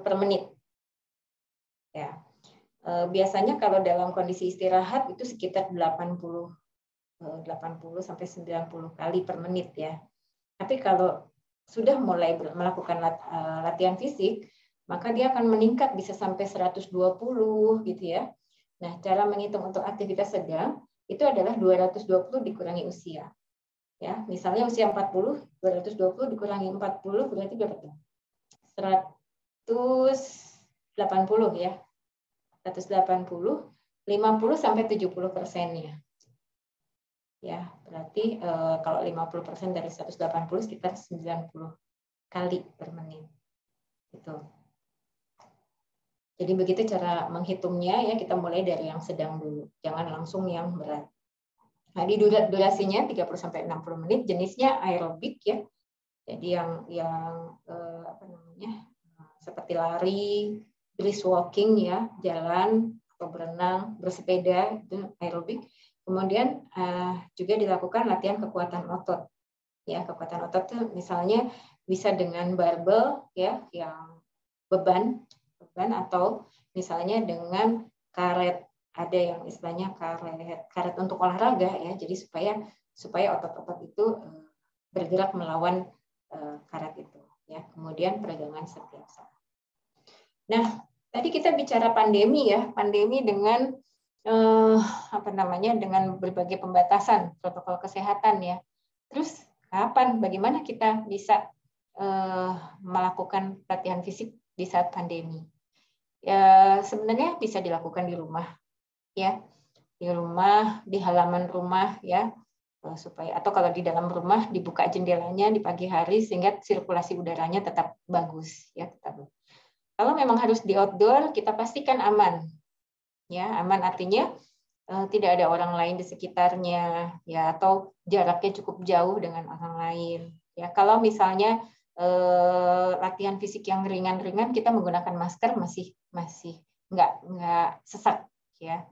per menit, ya. Biasanya kalau dalam kondisi istirahat itu sekitar 80 sampai 90 kali per menit, ya. Tapi kalau sudah mulai melakukan latihan fisik, maka dia akan meningkat bisa sampai 120, gitu ya. Nah, cara menghitung untuk aktivitas sedang itu adalah 220 dikurangi usia. Ya, misalnya usia 40, 220 dikurangi 40 berarti berapa tuh? 180 ya. 180, 50 sampai 70%-nya. Ya, berarti kalau 50% dari 180 sekitar 90 kali per menit. Gitu. Jadi begitu cara menghitungnya ya, kita mulai dari yang sedang dulu, jangan langsung yang berat. Nah, di durasinya 30 sampai 60 menit, jenisnya aerobik ya. Jadi yang apa namanya? Seperti lari, brisk walking ya, jalan atau berenang, bersepeda itu aerobik. Kemudian juga dilakukan latihan kekuatan otot. Ya, kekuatan otot itu misalnya bisa dengan barbel ya, yang beban atau misalnya dengan karet, ada yang istilahnya karet untuk olahraga ya, jadi supaya otot-otot itu bergerak melawan karet itu ya. Kemudian peregangan setiap saat. Nah, tadi kita bicara pandemi ya, pandemi dengan apa namanya, dengan berbagai pembatasan protokol kesehatan ya. Terus kapan, bagaimana kita bisa melakukan latihan fisik di saat pandemi? Ya, sebenarnya bisa dilakukan di rumah ya, di rumah, di halaman rumah ya, supaya, atau kalau di dalam rumah dibuka jendelanya di pagi hari sehingga sirkulasi udaranya tetap bagus ya, tetap. Kalau memang harus di outdoor, kita pastikan aman ya, aman artinya tidak ada orang lain di sekitarnya ya, atau jaraknya cukup jauh dengan orang lain ya. Kalau misalnya latihan fisik yang ringan-ringan, kita menggunakan masker masih nggak sesak ya.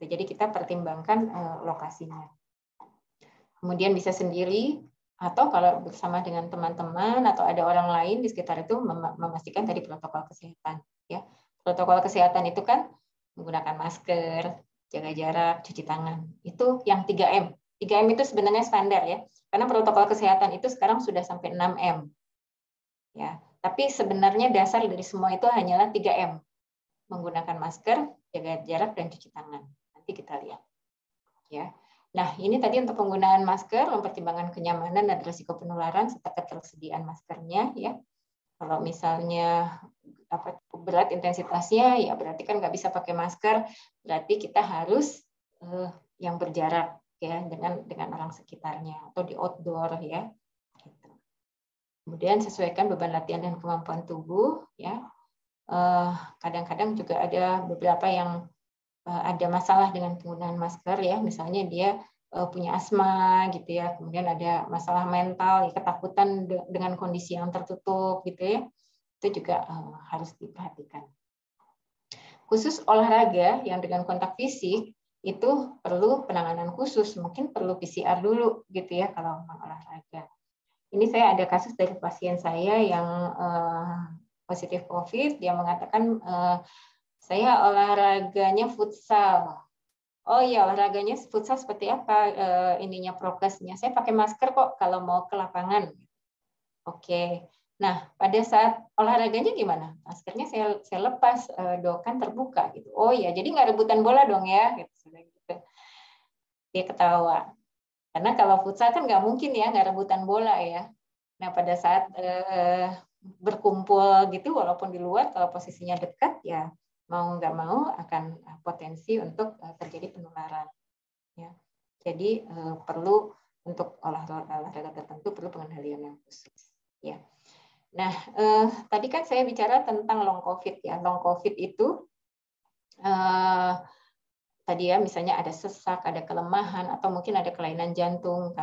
Jadi kita pertimbangkan lokasinya. Kemudian bisa sendiri atau kalau bersama dengan teman-teman atau ada orang lain di sekitar itu, memastikan tadi protokol kesehatan ya. Protokol kesehatan itu kan menggunakan masker, jaga jarak, cuci tangan. Itu yang 3M. 3M itu sebenarnya standar ya. Karena protokol kesehatan itu sekarang sudah sampai 6M. Ya, tapi sebenarnya dasar dari semua itu hanyalah 3M. Menggunakan masker, jaga jarak, dan cuci tangan. Nanti kita lihat. Ya. Nah, ini tadi untuk penggunaan masker, mempertimbangkan kenyamanan dan risiko penularan serta ketersediaan maskernya. Ya. Kalau misalnya berat intensitasnya, ya berarti kan nggak bisa pakai masker, berarti kita harus yang berjarak ya dengan orang sekitarnya atau di outdoor ya. Kemudian sesuaikan beban latihan dan kemampuan tubuh ya. Kadang-kadang juga ada beberapa yang ada masalah dengan penggunaan masker ya, misalnya dia punya asma gitu ya, kemudian ada masalah mental, ya, ketakutan dengan kondisi yang tertutup gitu ya, itu juga harus diperhatikan. Khusus olahraga yang dengan kontak fisik itu perlu penanganan khusus, mungkin perlu PCR dulu gitu ya kalau memang olahraga. Ini saya ada kasus dari pasien saya yang positif COVID, dia mengatakan saya olahraganya futsal. Oh iya, olahraganya futsal seperti apa ininya prokesnya? Saya pakai masker kok kalau mau ke lapangan. Oke. Nah, pada saat olahraganya gimana? Maskernya saya lepas, dokan terbuka gitu. Oh iya, jadi nggak rebutan bola dong ya? Gitu. Dia ketawa. Karena kalau futsal kan nggak mungkin ya nggak rebutan bola ya. Nah, pada saat berkumpul gitu, walaupun di luar, kalau posisinya dekat ya mau nggak mau akan potensi untuk terjadi penularan. Ya. Jadi perlu untuk olahraga tertentu perlu pengendalian yang khusus. Ya. Nah, tadi kan saya bicara tentang long COVID ya. Long COVID itu tadi ya, misalnya ada sesak, ada kelemahan, atau mungkin ada kelainan jantung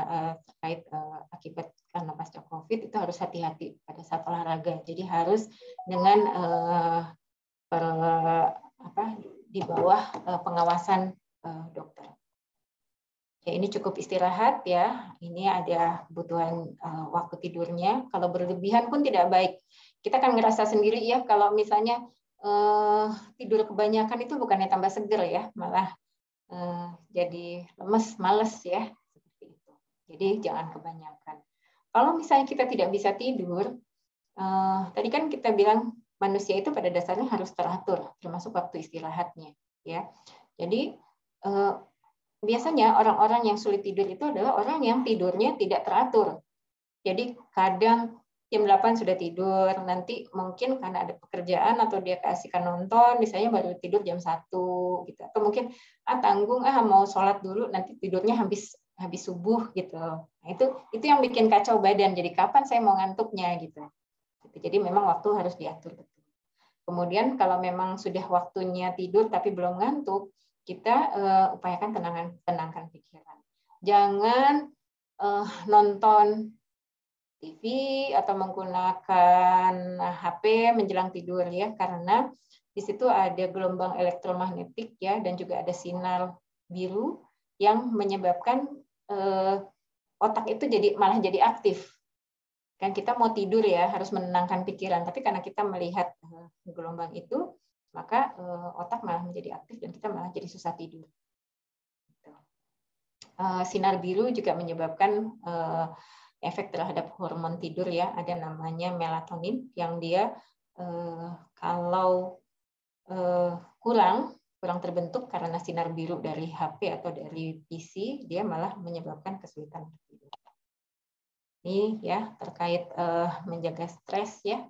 terkait akibat karena pasca COVID, itu harus hati-hati pada saat olahraga. Jadi harus dengan di bawah pengawasan dokter. Ya, ini cukup istirahat ya. Ini ada kebutuhan waktu tidurnya. Kalau berlebihan pun tidak baik. Kita kan ngerasa sendiri ya kalau misalnya tidur kebanyakan itu bukannya tambah seger ya, malah jadi lemes, males ya, seperti itu. Jadi jangan kebanyakan. Kalau misalnya kita tidak bisa tidur, tadi kan kita bilang manusia itu pada dasarnya harus teratur, termasuk waktu istirahatnya, ya. Jadi biasanya orang-orang yang sulit tidur itu adalah orang yang tidurnya tidak teratur. Jadi kadang jam 8 sudah tidur, nanti mungkin karena ada pekerjaan atau dia keasikan nonton, misalnya baru tidur jam 1 gitu. Atau mungkin tanggung mau sholat dulu, nanti tidurnya habis subuh gitu. Nah, itu yang bikin kacau badan. Jadi kapan saya mau ngantuknya gitu. Jadi memang waktu harus diatur betul. Kemudian kalau memang sudah waktunya tidur tapi belum ngantuk, kita upayakan tenangkan pikiran. Jangan nonton TV atau menggunakan HP menjelang tidur ya, karena di situ ada gelombang elektromagnetik ya, dan juga ada sinar biru yang menyebabkan otak itu malah jadi aktif. Kan kita mau tidur ya, harus menenangkan pikiran, tapi karena kita melihat gelombang itu, maka otak malah menjadi aktif dan kita malah jadi susah tidur. Sinar biru juga menyebabkan efek terhadap hormon tidur ya, ada namanya melatonin yang dia kalau kurang terbentuk karena sinar biru dari HP atau dari PC, dia malah menyebabkan kesulitan tidur. Ini ya terkait menjaga stres ya,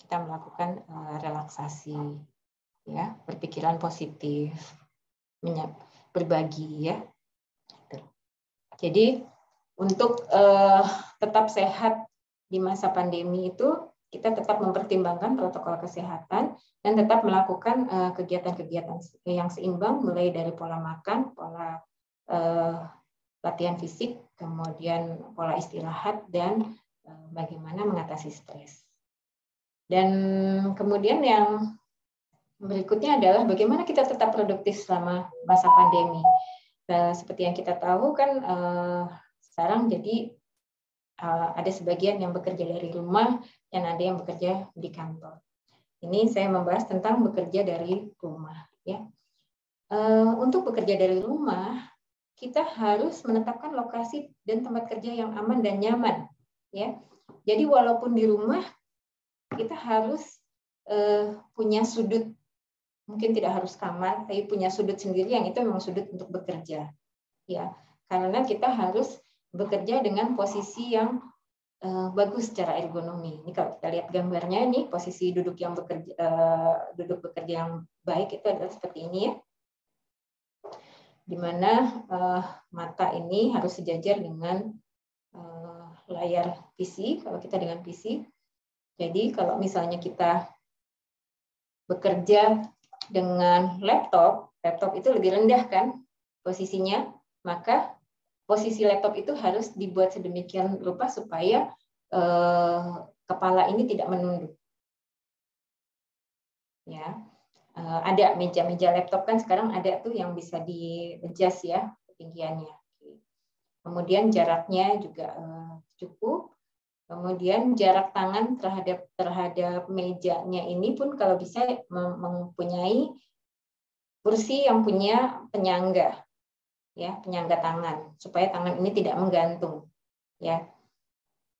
kita melakukan relaksasi ya, berpikiran positif, berbagi ya. Jadi untuk tetap sehat di masa pandemi itu, kita tetap mempertimbangkan protokol kesehatan dan tetap melakukan kegiatan-kegiatan yang seimbang, mulai dari pola makan, pola latihan fisik, kemudian pola istirahat, dan bagaimana mengatasi stres. Dan kemudian yang berikutnya adalah bagaimana kita tetap produktif selama masa pandemi. Seperti yang kita tahu kan sekarang jadi ada sebagian yang bekerja dari rumah dan ada yang bekerja di kantor. Ini saya membahas tentang bekerja dari rumah. Ya. Untuk bekerja dari rumah, kita harus menetapkan lokasi dan tempat kerja yang aman dan nyaman. Ya. Jadi walaupun di rumah, kita harus punya sudut, mungkin tidak harus kamar, tapi punya sudut sendiri yang itu memang sudut untuk bekerja. Ya, karena kita harus bekerja dengan posisi yang bagus secara ergonomi. Ini kalau kita lihat gambarnya, ini posisi duduk bekerja yang baik itu adalah seperti ini ya, di mana mata ini harus sejajar dengan layar PC. Kalau kita dengan PC, jadi kalau misalnya kita bekerja dengan laptop itu lebih rendah kan posisinya, maka posisi laptop itu harus dibuat sedemikian rupa supaya kepala ini tidak menunduk. Ya, ada meja laptop kan sekarang ada tuh yang bisa di-adjust ya ketinggiannya. Kemudian jaraknya juga cukup. Kemudian jarak tangan terhadap mejanya ini pun kalau bisa mempunyai kursi yang punya penyangga, ya, penyangga tangan supaya tangan ini tidak menggantung, ya.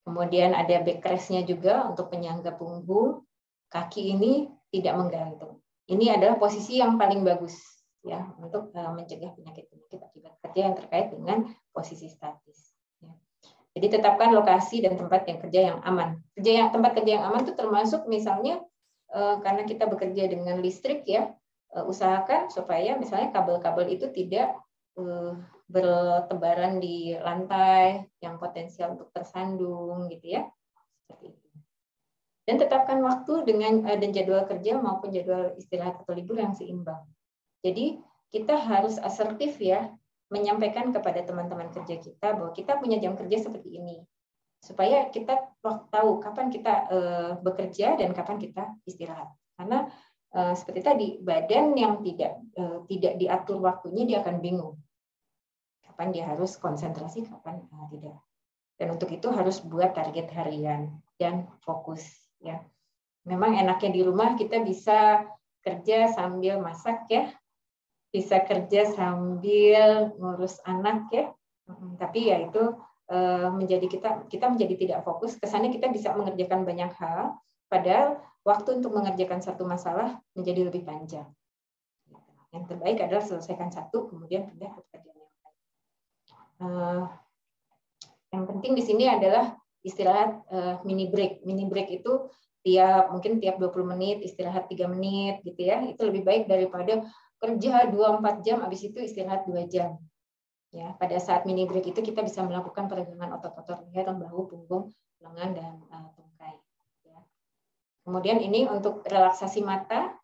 Kemudian ada backrest-nya juga untuk penyangga punggung, kaki ini tidak menggantung. Ini adalah posisi yang paling bagus, ya, untuk mencegah penyakit-penyakit akibat kerja yang terkait dengan posisi statis. Ya. Jadi tetapkan lokasi dan tempat kerja yang aman. Tempat kerja yang aman itu termasuk misalnya karena kita bekerja dengan listrik ya, usahakan supaya misalnya kabel-kabel itu tidak bertebaran di lantai yang potensial untuk tersandung gitu ya. Seperti itu. Dan tetapkan waktu dan jadwal kerja maupun jadwal istirahat atau libur yang seimbang. Jadi kita harus asertif ya, menyampaikan kepada teman-teman kerja kita bahwa kita punya jam kerja seperti ini, supaya kita tahu kapan kita bekerja dan kapan kita istirahat. Karena seperti tadi, badan yang tidak diatur waktunya dia akan bingung kapan dia harus konsentrasi, kapan tidak. Dan untuk itu harus buat target harian dan fokus ya. Memang enaknya di rumah kita bisa kerja sambil masak ya, bisa kerja sambil ngurus anak ya, tapi ya itu menjadi kita menjadi tidak fokus. Kesannya kita bisa mengerjakan banyak hal, padahal waktu untuk mengerjakan satu masalah menjadi lebih panjang. Yang terbaik adalah selesaikan satu, kemudian pindah ke pekerjaan yang lain. Yang penting di sini adalah istirahat mini break. Mini break itu mungkin tiap 20 menit istirahat 3 menit gitu ya. Itu lebih baik daripada kerja 2-4 jam habis itu istirahat 2 jam. Ya, pada saat mini break itu kita bisa melakukan peregangan otot-otot leher, bahu, punggung, lengan dan tungkai. Ya. Kemudian ini untuk relaksasi mata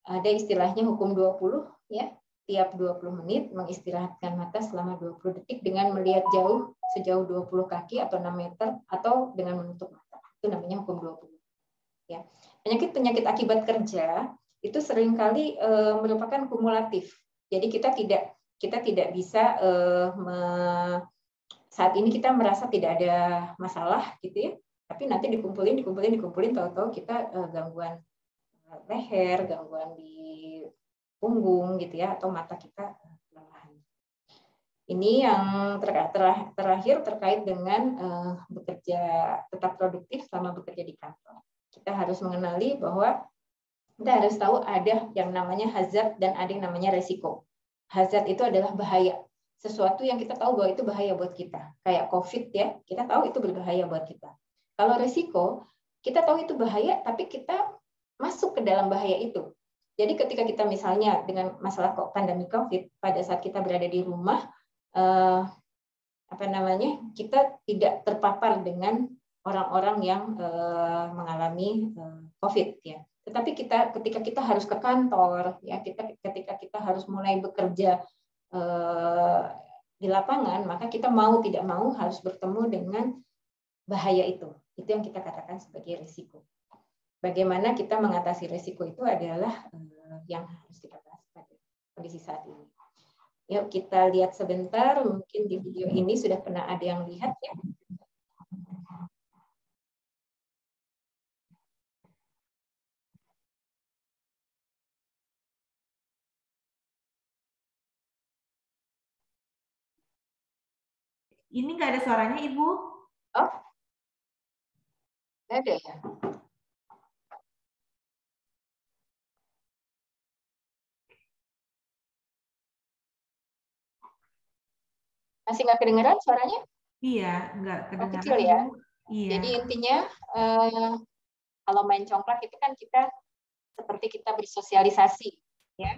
ada istilahnya hukum 20 ya. Tiap 20 menit mengistirahatkan mata selama 20 detik dengan melihat jauh sejauh 20 kaki atau 6 meter atau dengan menutup mata. Itu namanya hukum 20. Ya. Penyakit-penyakit akibat kerja itu seringkali merupakan kumulatif. Jadi kita tidak bisa saat ini kita merasa tidak ada masalah gitu ya. Tapi nanti dikumpulin tahu-tahu kita gangguan leher, gangguan di punggung gitu ya, atau mata kita kelelahan. Ini yang terakhir terkait dengan bekerja tetap produktif selama bekerja di kantor. Kita harus mengenali bahwa kita harus tahu ada yang namanya hazard dan ada yang namanya resiko. Hazard itu adalah bahaya. Sesuatu yang kita tahu bahwa itu bahaya buat kita. Kayak COVID ya, kita tahu itu berbahaya buat kita. Kalau resiko, kita tahu itu bahaya, tapi kita masuk ke dalam bahaya itu. Jadi ketika kita misalnya dengan masalah pandemi COVID, pada saat kita berada di rumah, kita tidak terpapar dengan orang-orang yang mengalami COVID ya. Tetapi ketika kita harus ke kantor ya, ketika kita harus mulai bekerja di lapangan, maka kita mau tidak mau harus bertemu dengan bahaya itu. Itu yang kita katakan sebagai risiko. Bagaimana kita mengatasi risiko itu adalah yang harus kita bahas pada kondisi saat ini. Yuk kita lihat sebentar, mungkin di video ini sudah pernah ada yang lihat ya. Ini nggak ada suaranya, Ibu? Oh, nggak ada ya? Masih nggak kedengeran suaranya? Iya, nggak kedengaran. Kecil ya? Iya. Jadi intinya kalau main congklak itu kan kita seperti kita bersosialisasi, ya.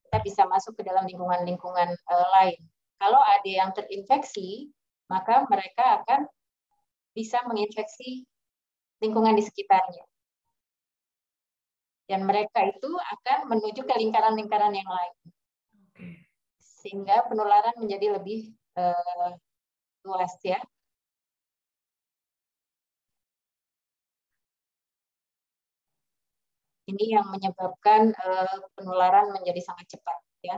Kita bisa masuk ke dalam lingkungan-lingkungan lain. Kalau ada yang terinfeksi, maka mereka akan bisa menginfeksi lingkungan di sekitarnya. Dan mereka itu akan menuju ke lingkaran-lingkaran yang lain. Sehingga penularan menjadi lebih luas ya. Ini yang menyebabkan penularan menjadi sangat cepat ya.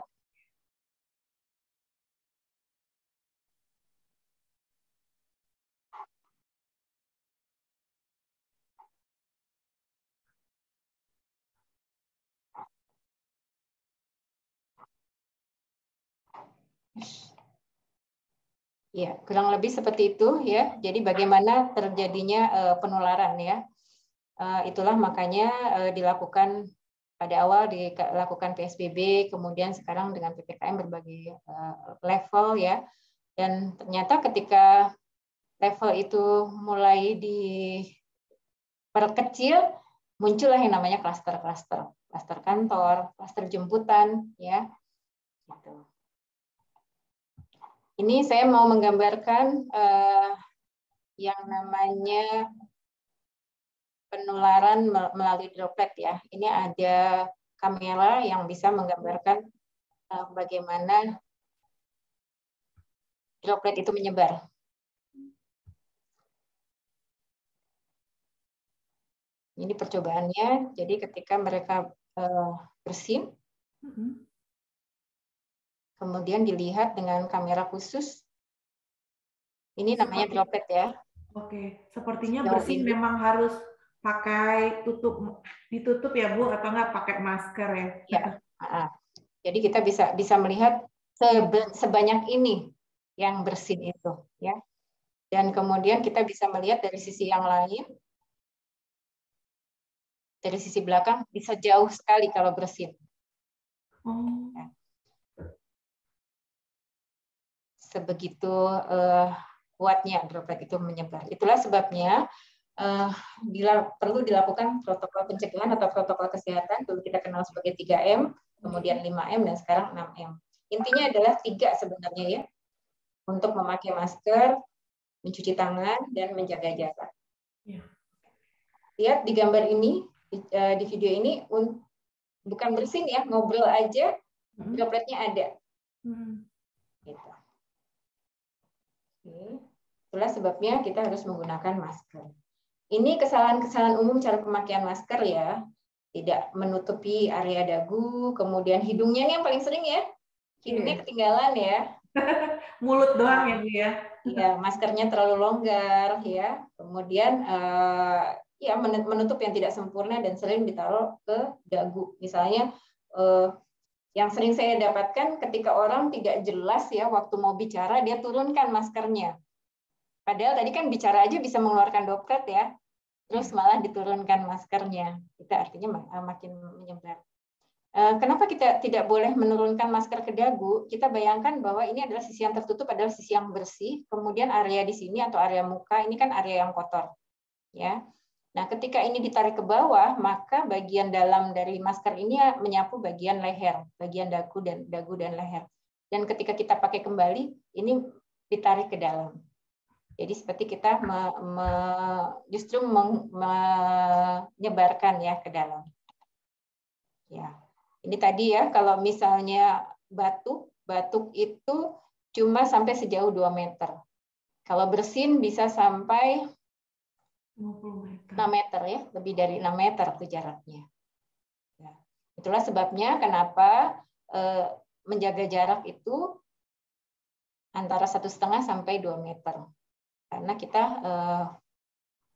Ya, kurang lebih seperti itu ya. Jadi bagaimana terjadinya penularan ya. Itulah makanya dilakukan pada awal dilakukan PSBB, kemudian sekarang dengan PPKM berbagai level ya. Dan ternyata ketika level itu mulai diperkecil, muncullah yang namanya klaster-klaster, klaster kantor, klaster jemputan ya. Gitu. Ini saya mau menggambarkan yang namanya penularan melalui droplet ya. Ini ada kamera yang bisa menggambarkan bagaimana droplet itu menyebar. Ini percobaannya. Jadi ketika mereka bersin, kemudian dilihat dengan kamera khusus. Ini namanya droplet ya. Oke, sepertinya bersin memang harus pakai ditutup ya Bu, atau enggak pakai masker ya? Ya. Jadi kita bisa melihat sebanyak ini yang bersin itu, ya. Dan kemudian kita bisa melihat dari sisi yang lain, dari sisi belakang bisa jauh sekali kalau bersin. Oh. Sebegitu kuatnya droplet itu menyebar. Itulah sebabnya perlu dilakukan protokol pencegahan atau protokol kesehatan. Dulu kita kenal sebagai 3M, kemudian 5M, dan sekarang 6M. Intinya adalah 3 sebenarnya ya, untuk memakai masker, mencuci tangan, dan menjaga jarak. Ya. Lihat di gambar ini, di video ini, bukan bersin ya, ngobrol aja, dropletnya ada. Gitu. Itulah sebabnya kita harus menggunakan masker. Ini kesalahan-kesalahan umum cara pemakaian masker ya. Tidak menutupi area dagu, kemudian hidungnya nih yang paling sering ya. Hidungnya ketinggalan ya. Mulut doang ya Bu ya. Iya, maskernya terlalu longgar ya. Kemudian ya menutup yang tidak sempurna dan sering ditaruh ke dagu. Misalnya yang sering saya dapatkan ketika orang tidak jelas ya waktu mau bicara dia turunkan maskernya. Padahal tadi kan bicara aja bisa mengeluarkan droplet ya. Terus malah diturunkan maskernya. Itu artinya makin menyebar. Kenapa kita tidak boleh menurunkan masker ke dagu? Kita bayangkan bahwa ini adalah sisi yang tertutup adalah sisi yang bersih, kemudian area di sini atau area muka ini kan area yang kotor. Ya. Nah, ketika ini ditarik ke bawah, maka bagian dalam dari masker ini menyapu bagian leher, bagian dagu dan leher. Dan ketika kita pakai kembali, ini ditarik ke dalam. Jadi seperti kita justru menyebarkan ya ke dalam. Ya. Ini tadi ya, kalau misalnya batuk itu cuma sampai sejauh 2 meter. Kalau bersin bisa sampai 6 meter ya, lebih dari 6 meter itu jaraknya. Ya. Itulah sebabnya kenapa menjaga jarak itu antara 1,5 sampai 2 meter. Karena kita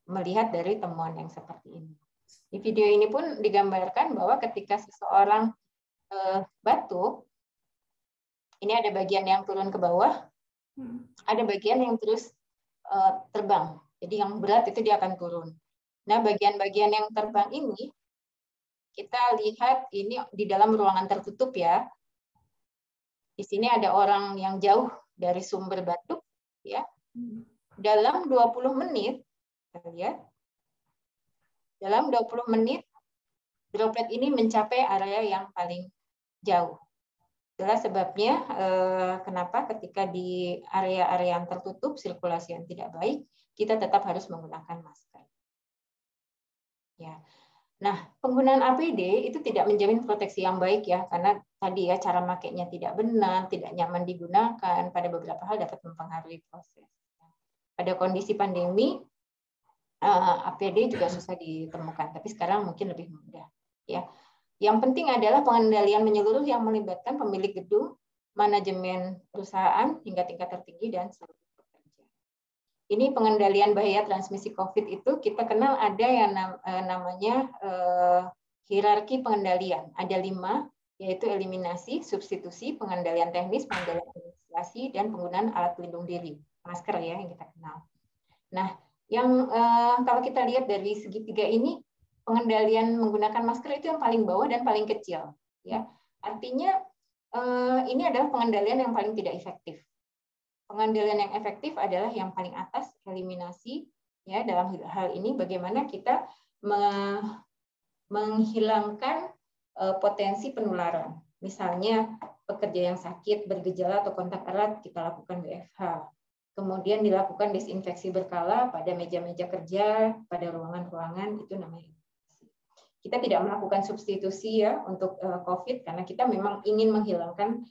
melihat dari temuan yang seperti ini. Di video ini pun digambarkan bahwa ketika seseorang batuk, ini ada bagian yang turun ke bawah, ada bagian yang terus terbang. Jadi yang berat itu dia akan turun. Nah, bagian-bagian yang terbang ini, kita lihat ini di dalam ruangan tertutup ya. Di sini ada orang yang jauh dari sumber batuk, ya. Dalam 20 menit, kita lihat, dalam 20 menit, droplet ini mencapai area yang paling jauh. Itulah sebabnya kenapa ketika di area-area yang tertutup, sirkulasi yang tidak baik, kita tetap harus menggunakan masker. Ya. Nah, penggunaan APD itu tidak menjamin proteksi yang baik ya, karena tadi ya cara makainya tidak benar, tidak nyaman digunakan, pada beberapa hal dapat mempengaruhi proses. Pada kondisi pandemi, APD juga susah ditemukan, tapi sekarang mungkin lebih mudah. Ya. Yang penting adalah pengendalian menyeluruh yang melibatkan pemilik gedung, manajemen perusahaan hingga tingkat tertinggi dan seluruh pekerja. Ini pengendalian bahaya transmisi COVID itu kita kenal ada yang namanya hierarki pengendalian. Ada 5, yaitu eliminasi, substitusi, pengendalian teknis, pengendalian administrasi, dan penggunaan alat pelindung diri, masker ya yang kita kenal. Nah, yang kalau kita lihat dari segitiga ini, pengendalian menggunakan masker itu yang paling bawah dan paling kecil. Ya, artinya ini adalah pengendalian yang paling tidak efektif. Pengendalian yang efektif adalah yang paling atas, eliminasi. Ya, dalam hal ini bagaimana kita menghilangkan potensi penularan. Misalnya pekerja yang sakit, bergejala atau kontak erat kita lakukan WFH. Kemudian dilakukan desinfeksi berkala pada meja-meja kerja, pada ruangan-ruangan, itu namanya. Kita tidak melakukan substitusi ya untuk COVID karena kita memang ingin menghilangkan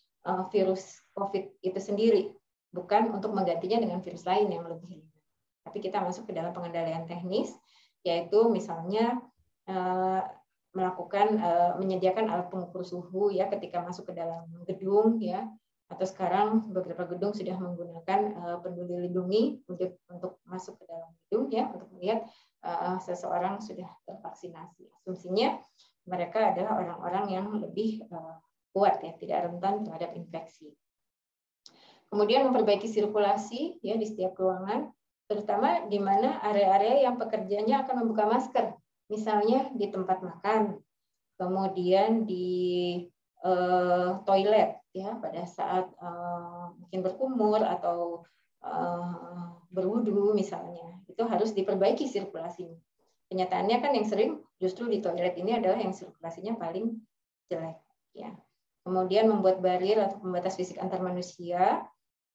virus COVID itu sendiri, bukan untuk menggantinya dengan virus lain yang lebih ringan. Tapi kita masuk ke dalam pengendalian teknis, yaitu misalnya menyediakan alat pengukur suhu ya ketika masuk ke dalam gedung ya, atau sekarang beberapa gedung sudah menggunakan peduli lindungi untuk masuk ke dalam gedung ya, untuk melihat seseorang sudah tervaksinasi. Asumsinya mereka adalah orang-orang yang lebih kuat ya, tidak rentan terhadap infeksi. Kemudian memperbaiki sirkulasi ya di setiap ruangan, terutama di mana area-area yang pekerjanya akan membuka masker, misalnya di tempat makan, kemudian di toilet ya pada saat mungkin berkumur atau berwudu misalnya, itu harus diperbaiki sirkulasinya. Kenyataannya kan yang sering justru di toilet ini adalah yang sirkulasinya paling jelek ya. Kemudian membuat barrier atau pembatas fisik antar manusia,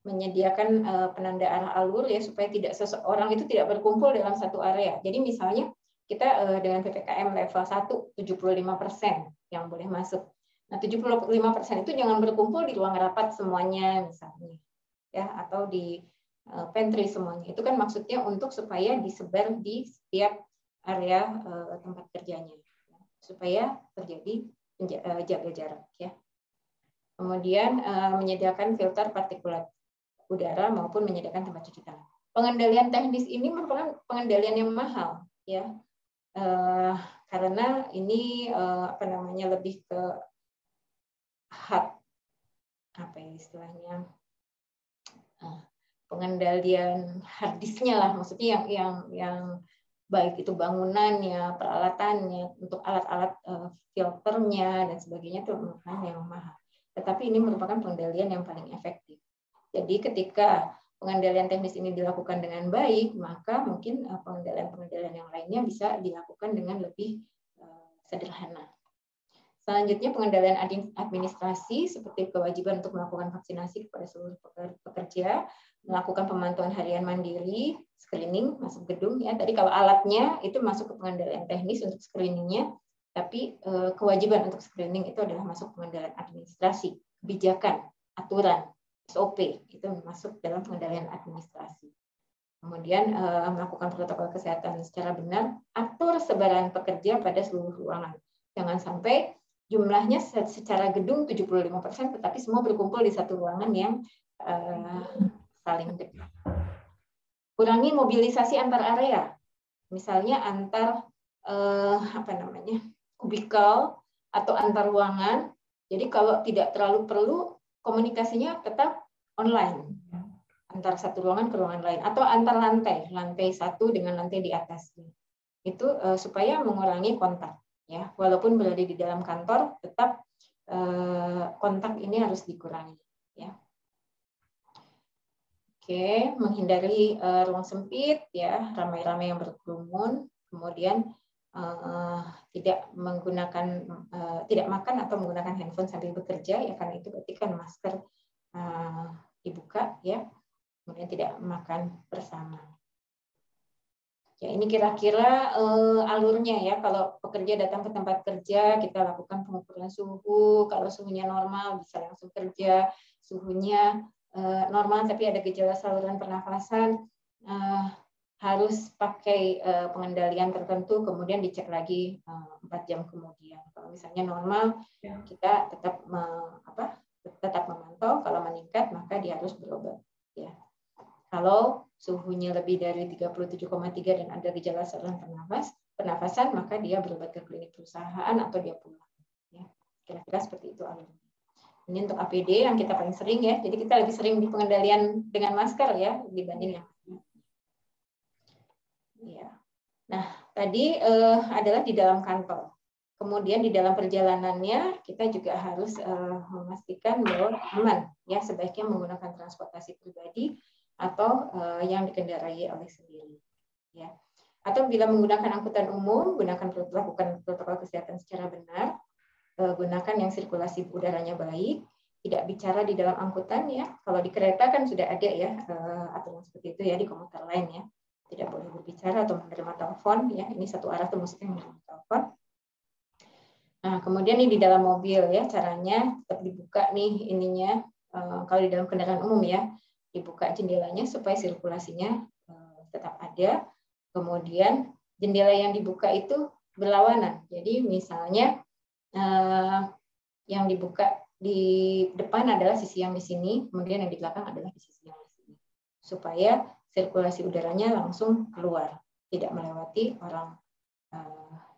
menyediakan penanda arah alur ya supaya tidak seseorang itu tidak berkumpul dalam satu area. Jadi misalnya kita dengan PPKM level 1 75% yang boleh masuk. Nah, 75% itu jangan berkumpul di ruang rapat semuanya misalnya. Ya, atau di pantry semuanya. Itu kan maksudnya untuk supaya disebar di setiap area tempat kerjanya. Supaya terjadi jaga jarak ya. Kemudian menyediakan filter partikulat udara maupun menyediakan tempat cuci tangan. Pengendalian teknis ini merupakan pengendalian yang mahal ya. Karena ini lebih ke hard istilahnya pengendalian hard disknya lah, maksudnya yang baik itu bangunannya, peralatannya, untuk alat-alat filternya dan sebagainya itu merupakan yang mahal. Tetapi ini merupakan pengendalian yang paling efektif. Jadi ketika pengendalian teknis ini dilakukan dengan baik, maka mungkin pengendalian yang lainnya bisa dilakukan dengan lebih sederhana. Selanjutnya pengendalian administrasi seperti kewajiban untuk melakukan vaksinasi kepada seluruh pekerja, melakukan pemantauan harian mandiri, screening masuk gedung ya. Tadi kalau alatnya itu masuk ke pengendalian teknis untuk screeningnya, tapi kewajiban untuk screening itu adalah masuk pengendalian administrasi, kebijakan, aturan, SOP itu masuk dalam pengendalian administrasi. Kemudian melakukan protokol kesehatan secara benar, atur sebaran pekerja pada seluruh ruangan. Jangan sampai jumlahnya secara gedung 75%, tetapi semua berkumpul di satu ruangan yang saling dekat. Kurangi mobilisasi antar area, misalnya antar kubikel atau antar ruangan. Jadi kalau tidak terlalu perlu, komunikasinya tetap online antar satu ruangan ke ruangan lain, atau antar lantai satu dengan lantai di atasnya. Itu supaya mengurangi kontak. Ya, walaupun berada di dalam kantor, tetap kontak ini harus dikurangi. Ya. Oke, menghindari ruang sempit, ya, ramai-ramai yang berkerumun, kemudian tidak makan atau menggunakan handphone sambil bekerja, ya, karena itu berarti kan masker dibuka, ya, kemudian tidak makan bersama. Ya, ini kira-kira alurnya ya. Kalau pekerja datang ke tempat kerja, kita lakukan pengukuran suhu. Kalau suhunya normal, bisa langsung kerja. Suhunya normal, tapi ada gejala saluran pernafasan, harus pakai pengendalian tertentu, kemudian dicek lagi 4 jam kemudian. Kalau misalnya normal, kita tetap memantau. Kalau meningkat, maka dia harus berobat. Ya. Kalau suhunya lebih dari 37,3 dan ada gejala saluran pernafasan, maka dia berobat ke klinik perusahaan atau dia pulang. Ya, kira-kira seperti itu alurnya. Ini untuk APD yang kita paling sering ya. Jadi kita lebih sering di pengendalian dengan masker ya dibanding yang lain. Ya. Nah, tadi adalah di dalam kantor. Kemudian di dalam perjalanannya kita juga harus memastikan bahwa aman ya, sebaiknya menggunakan transportasi pribadi atau yang dikendarai oleh sendiri, ya. Atau bila menggunakan angkutan umum, lakukan protokol kesehatan secara benar, gunakan yang sirkulasi udaranya baik, tidak bicara di dalam angkutan ya. Kalau di kereta kan sudah ada ya aturan seperti itu ya, di komuter lain ya, tidak boleh berbicara atau menerima telepon ya. Ini satu arah tuh maksudnya menerima telepon. Nah, kemudian ini di dalam mobil ya, caranya tetap dibuka nih ininya, kalau di dalam kendaraan umum ya, dibuka jendelanya supaya sirkulasinya tetap ada. Kemudian jendela yang dibuka itu berlawanan. Jadi misalnya yang dibuka di depan adalah sisi yang di sini, kemudian yang di belakang adalah di sisi yang di sini. Supaya sirkulasi udaranya langsung keluar, tidak melewati orang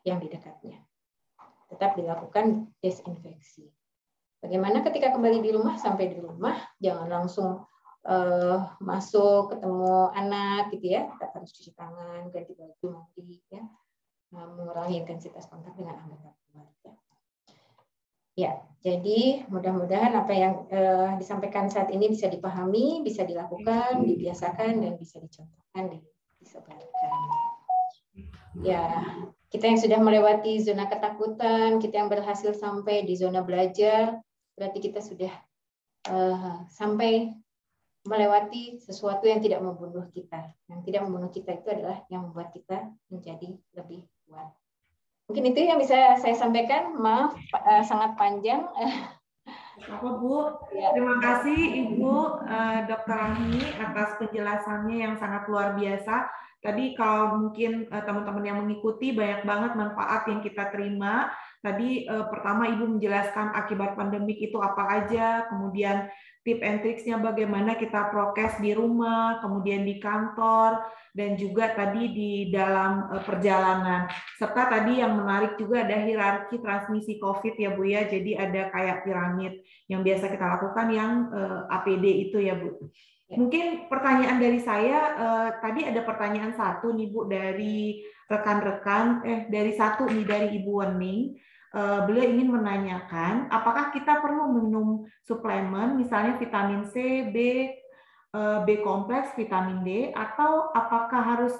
yang di dekatnya. Tetap dilakukan desinfeksi. Bagaimana ketika kembali di rumah? Sampai di rumah jangan langsung masuk ketemu anak gitu ya, kita harus cuci tangan, ganti baju, mandi ya, mengurangi intensitas kontak dengan anggota keluarga. Ya, jadi mudah-mudahan apa yang disampaikan saat ini bisa dipahami, bisa dilakukan, dibiasakan, dan bisa dicontohkan, disebarkan. Ya, kita yang sudah melewati zona ketakutan, kita yang berhasil sampai di zona belajar, berarti kita sudah sampai melewati sesuatu yang tidak membunuh kita. Yang tidak membunuh kita itu adalah yang membuat kita menjadi lebih kuat. Mungkin itu yang bisa saya sampaikan. Maaf, sangat panjang. Apa Bu? Ya. Terima kasih Ibu Dr. Rahmi atas penjelasannya yang sangat luar biasa. Tadi kalau mungkin teman-teman yang mengikuti banyak banget manfaat yang kita terima. Tadi pertama Ibu menjelaskan akibat pandemik itu apa aja, kemudian tip and triksnya bagaimana kita prokes di rumah, kemudian di kantor, dan juga tadi di dalam perjalanan. Serta tadi yang menarik juga ada hierarki transmisi COVID ya Bu ya, jadi ada kayak piramid yang biasa kita lakukan yang APD itu ya Bu. Mungkin pertanyaan dari saya, tadi ada pertanyaan satu nih Bu dari rekan-rekan, dari satu nih dari Ibu Wening. Beliau ingin menanyakan, apakah kita perlu minum suplemen, misalnya vitamin C, B kompleks, vitamin D, atau apakah harus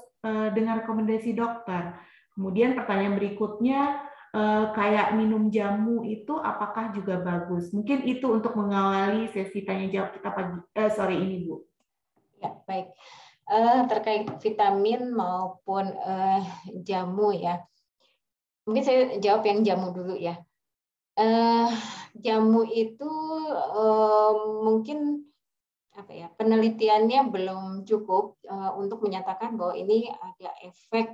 dengan rekomendasi dokter? Kemudian pertanyaan berikutnya, kayak minum jamu itu apakah juga bagus? Mungkin itu untuk mengawali sesi tanya jawab kita sore ini, Bu. Ya, baik. Terkait vitamin maupun jamu ya. Mungkin saya jawab yang jamu dulu ya. Jamu itu mungkin apa ya, penelitiannya belum cukup untuk menyatakan bahwa ini ada efek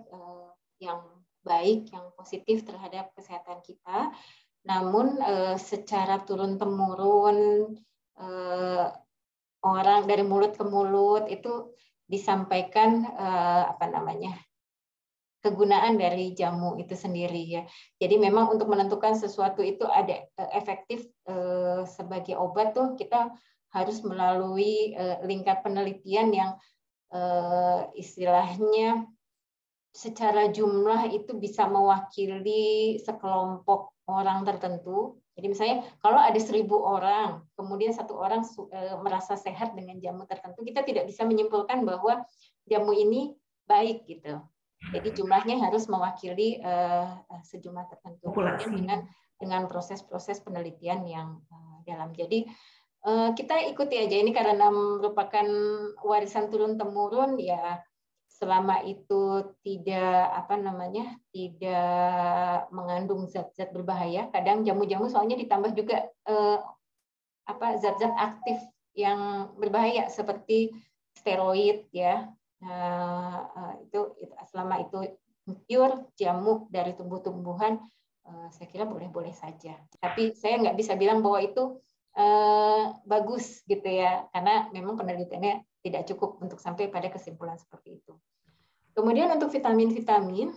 yang baik, yang positif terhadap kesehatan kita. Namun secara turun-temurun orang dari mulut ke mulut itu disampaikan apa namanya, kegunaan dari jamu itu sendiri ya. Jadi memang untuk menentukan sesuatu itu ada efektif sebagai obat tuh kita harus melalui lingkar penelitian yang istilahnya secara jumlah itu bisa mewakili sekelompok orang tertentu. Jadi misalnya kalau ada 1.000 orang, kemudian 1 orang merasa sehat dengan jamu tertentu, kita tidak bisa menyimpulkan bahwa jamu ini baik gitu. Jadi jumlahnya harus mewakili sejumlah tertentu dengan proses-proses penelitian yang dalam. Jadi kita ikuti aja ini karena merupakan warisan turun-temurun ya. Selama itu tidak apa namanya, tidak mengandung zat-zat berbahaya. Kadang jamu-jamu soalnya ditambah juga zat-zat aktif yang berbahaya seperti steroid ya. Itu selama itu pure jamu dari tumbuh-tumbuhan, saya kira boleh-boleh saja. Tapi saya nggak bisa bilang bahwa itu bagus gitu ya, karena memang penelitiannya tidak cukup untuk sampai pada kesimpulan seperti itu. Kemudian untuk vitamin-vitamin,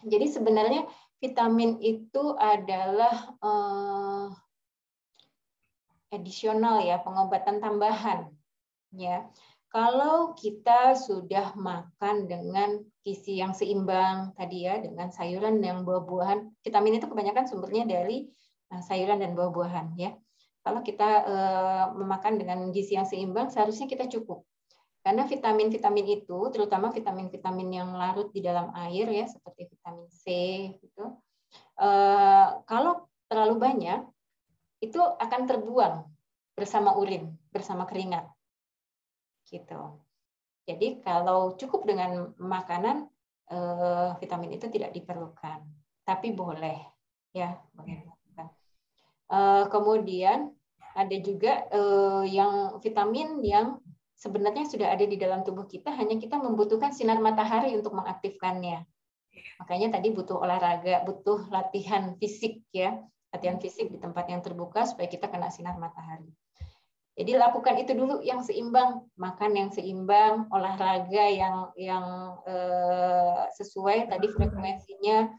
jadi sebenarnya vitamin itu adalah additional ya, pengobatan tambahan ya. Kalau kita sudah makan dengan gizi yang seimbang tadi ya, dengan sayuran dan buah-buahan, vitamin itu kebanyakan sumbernya dari sayuran dan buah-buahan ya. Kalau kita memakan dengan gizi yang seimbang, seharusnya kita cukup. Karena vitamin-vitamin itu, terutama vitamin-vitamin yang larut di dalam air ya, seperti vitamin C, gitu. Kalau terlalu banyak, itu akan terbuang bersama urin, bersama keringat. Gitu. Jadi kalau cukup dengan makanan, vitamin itu tidak diperlukan, tapi boleh ya, boleh dilakukan. Kemudian ada juga yang vitamin yang sebenarnya sudah ada di dalam tubuh kita, hanya kita membutuhkan sinar matahari untuk mengaktifkannya. Makanya tadi butuh olahraga, butuh latihan fisik ya, latihan fisik di tempat yang terbuka supaya kita kena sinar matahari. Jadi lakukan itu dulu yang seimbang, makan yang seimbang, olahraga yang sesuai tadi frekuensinya,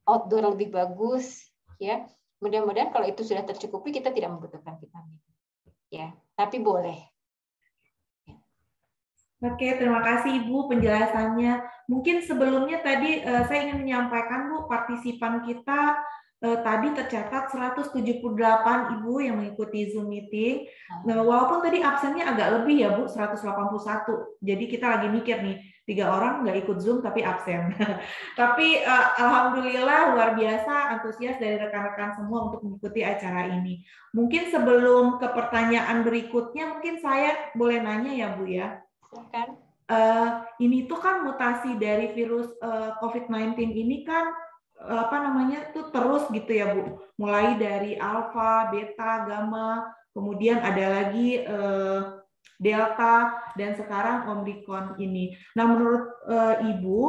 outdoor lebih bagus ya. Mudah-mudahan kalau itu sudah tercukupi kita tidak membutuhkan vitamin. Ya, tapi boleh. Oke, terima kasih Ibu penjelasannya. Mungkin sebelumnya tadi saya ingin menyampaikan Bu, partisipan kita tadi tercatat 178 ibu yang mengikuti Zoom meeting. Nah, walaupun tadi absennya agak lebih ya Bu, 181. Jadi kita lagi mikir nih, 3 orang nggak ikut Zoom tapi absen. Tapi alhamdulillah luar biasa antusias dari rekan-rekan semua untuk mengikuti acara ini. Mungkin sebelum ke pertanyaan berikutnya, mungkin saya boleh nanya ya Bu ya. Silakan. Ini tuh kan mutasi dari virus COVID-19 ini kan tuh terus gitu ya Bu, mulai dari alfa, beta, gamma, kemudian ada lagi delta, dan sekarang omikron ini. Nah, menurut Ibu,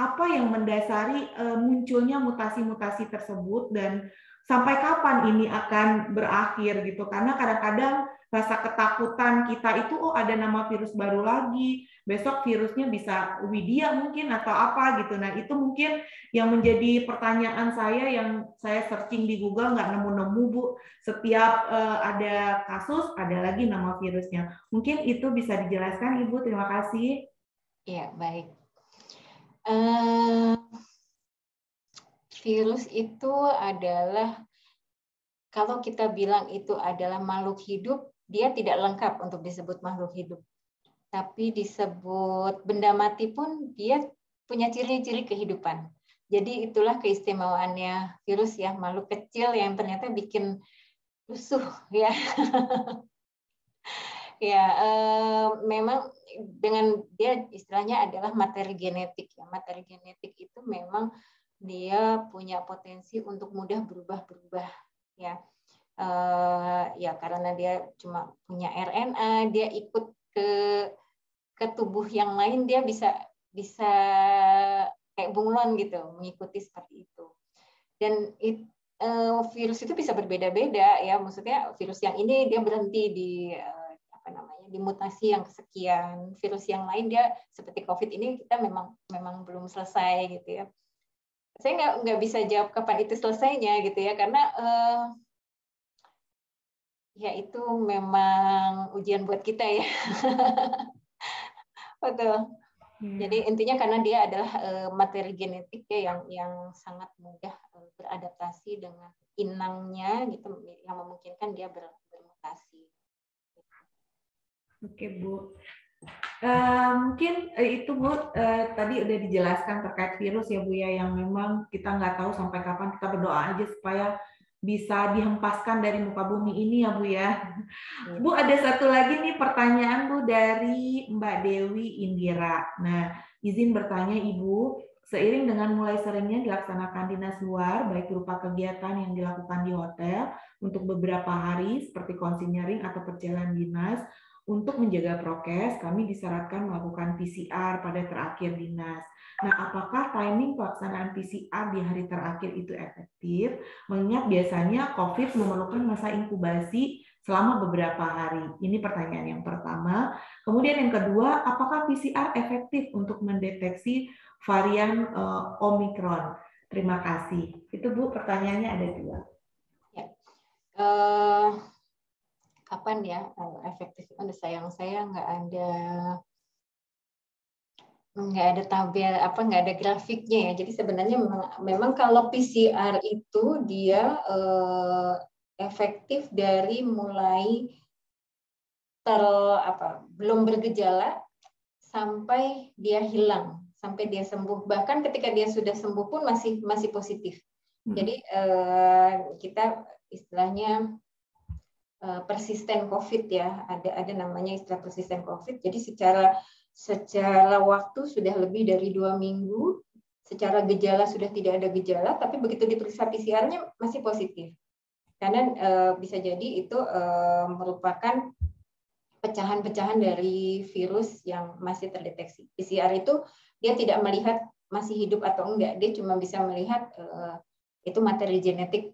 apa yang mendasari munculnya mutasi-mutasi tersebut dan sampai kapan ini akan berakhir gitu? Karena kadang-kadang rasa ketakutan kita itu, ada nama virus baru lagi, besok virusnya bisa Widya mungkin atau apa gitu. Nah, itu mungkin yang menjadi pertanyaan saya yang saya searching di Google nggak nemu-nemu Bu. Setiap ada kasus ada lagi nama virusnya. Mungkin itu bisa dijelaskan Ibu. Terima kasih. Ya, baik. Virus itu adalah, kalau kita bilang itu adalah makhluk hidup, dia tidak lengkap untuk disebut makhluk hidup. Tapi disebut benda mati pun dia punya ciri-ciri kehidupan. Jadi itulah keistimewaannya virus ya, makhluk kecil yang ternyata bikin rusuh ya. Ya, memang dengan dia istilahnya adalah materi genetik ya. Materi genetik itu memang dia punya potensi untuk mudah berubah-berubah ya. Ya karena dia cuma punya RNA, dia ikut ke tubuh yang lain, dia bisa kayak bunglon gitu, mengikuti seperti itu. Dan virus itu bisa berbeda-beda ya, maksudnya virus yang ini dia berhenti di di mutasi yang kesekian, virus yang lain dia seperti COVID ini kita memang belum selesai gitu ya. Saya nggak bisa jawab kapan itu selesainya gitu ya, karena ya itu memang ujian buat kita ya. Betul. Jadi intinya karena dia adalah materi genetik ya yang sangat mudah beradaptasi dengan inangnya gitu, yang memungkinkan dia bermutasi. Oke Bu. Mungkin itu Bu, tadi udah dijelaskan terkait virus ya Bu ya, yang memang kita nggak tahu sampai kapan. Kita berdoa aja supaya bisa dihempaskan dari muka bumi ini ya Bu ya. Bu, ada satu lagi nih pertanyaan Bu dari Mbak Dewi Indira. Nah, izin bertanya Ibu, seiring dengan mulai seringnya dilaksanakan dinas luar, baik berupa kegiatan yang dilakukan di hotel untuk beberapa hari seperti konsinyering atau perjalanan dinas, untuk menjaga prokes, kami disyaratkan melakukan PCR pada terakhir dinas. Nah, apakah timing pelaksanaan PCR di hari terakhir itu efektif? Mengingat biasanya COVID memerlukan masa inkubasi selama beberapa hari. Ini pertanyaan yang pertama. Kemudian yang kedua, apakah PCR efektif untuk mendeteksi varian Omikron? Terima kasih. Itu Bu, pertanyaannya ada dua. Ya. Kapan ya efektif? Sayang saya nggak ada tabel nggak ada grafiknya ya. Jadi sebenarnya memang kalau PCR itu dia efektif dari mulai belum bergejala sampai dia hilang, sampai dia sembuh. Bahkan ketika dia sudah sembuh pun masih positif. Jadi kita istilahnya persisten COVID ya, ada namanya istilah persisten COVID. Jadi secara waktu sudah lebih dari 2 minggu, secara gejala sudah tidak ada gejala, tapi begitu diperiksa PCR-nya masih positif. Karena bisa jadi itu merupakan pecahan-pecahan dari virus yang masih terdeteksi. PCR itu dia tidak melihat masih hidup atau enggak, dia cuma bisa melihat itu materi genetik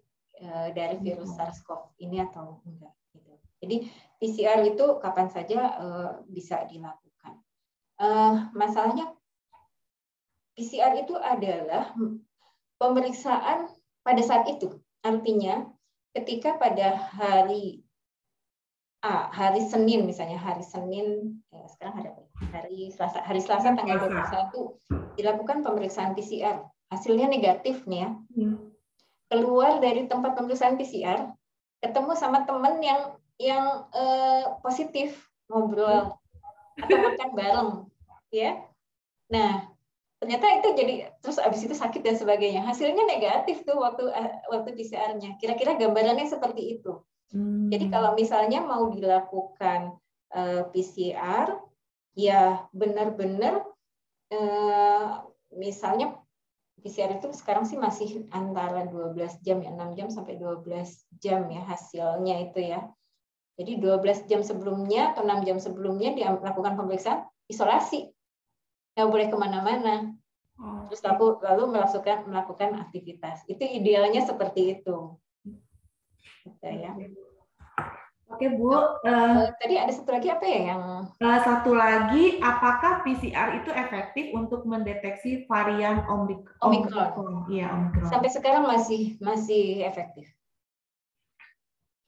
dari virus SARS-CoV ini atau enggak. Gitu. Jadi PCR itu kapan saja bisa dilakukan. Masalahnya PCR itu adalah pemeriksaan pada saat itu. Artinya ketika pada hari Senin misalnya, hari Senin ya sekarang hari Selasa tanggal 21 dilakukan pemeriksaan PCR. Hasilnya negatif nih ya. keluar dari tempat pemeriksaan PCR, ketemu sama teman yang positif, ngobrol atau makan bareng, ya. Nah, ternyata itu jadi terus abis itu sakit dan sebagainya. Hasilnya negatif tuh waktu PCR-nya. Kira-kira gambarannya seperti itu. Jadi kalau misalnya mau dilakukan PCR, ya benar-benar misalnya PCR itu sekarang sih masih antara 12 jam ya, 6 jam sampai 12 jam ya hasilnya itu ya. Jadi 12 jam sebelumnya atau 6 jam sebelumnya dia melakukan pemeriksaan isolasi. Nggak boleh kemana-mana. Terus lalu melakukan aktivitas. Itu idealnya seperti itu. Gitu ya. Oke, Bu. Tadi ada satu lagi apa ya yang... Satu lagi, apakah PCR itu efektif untuk mendeteksi varian Omicron? Iya, Omicron. Sampai sekarang masih efektif.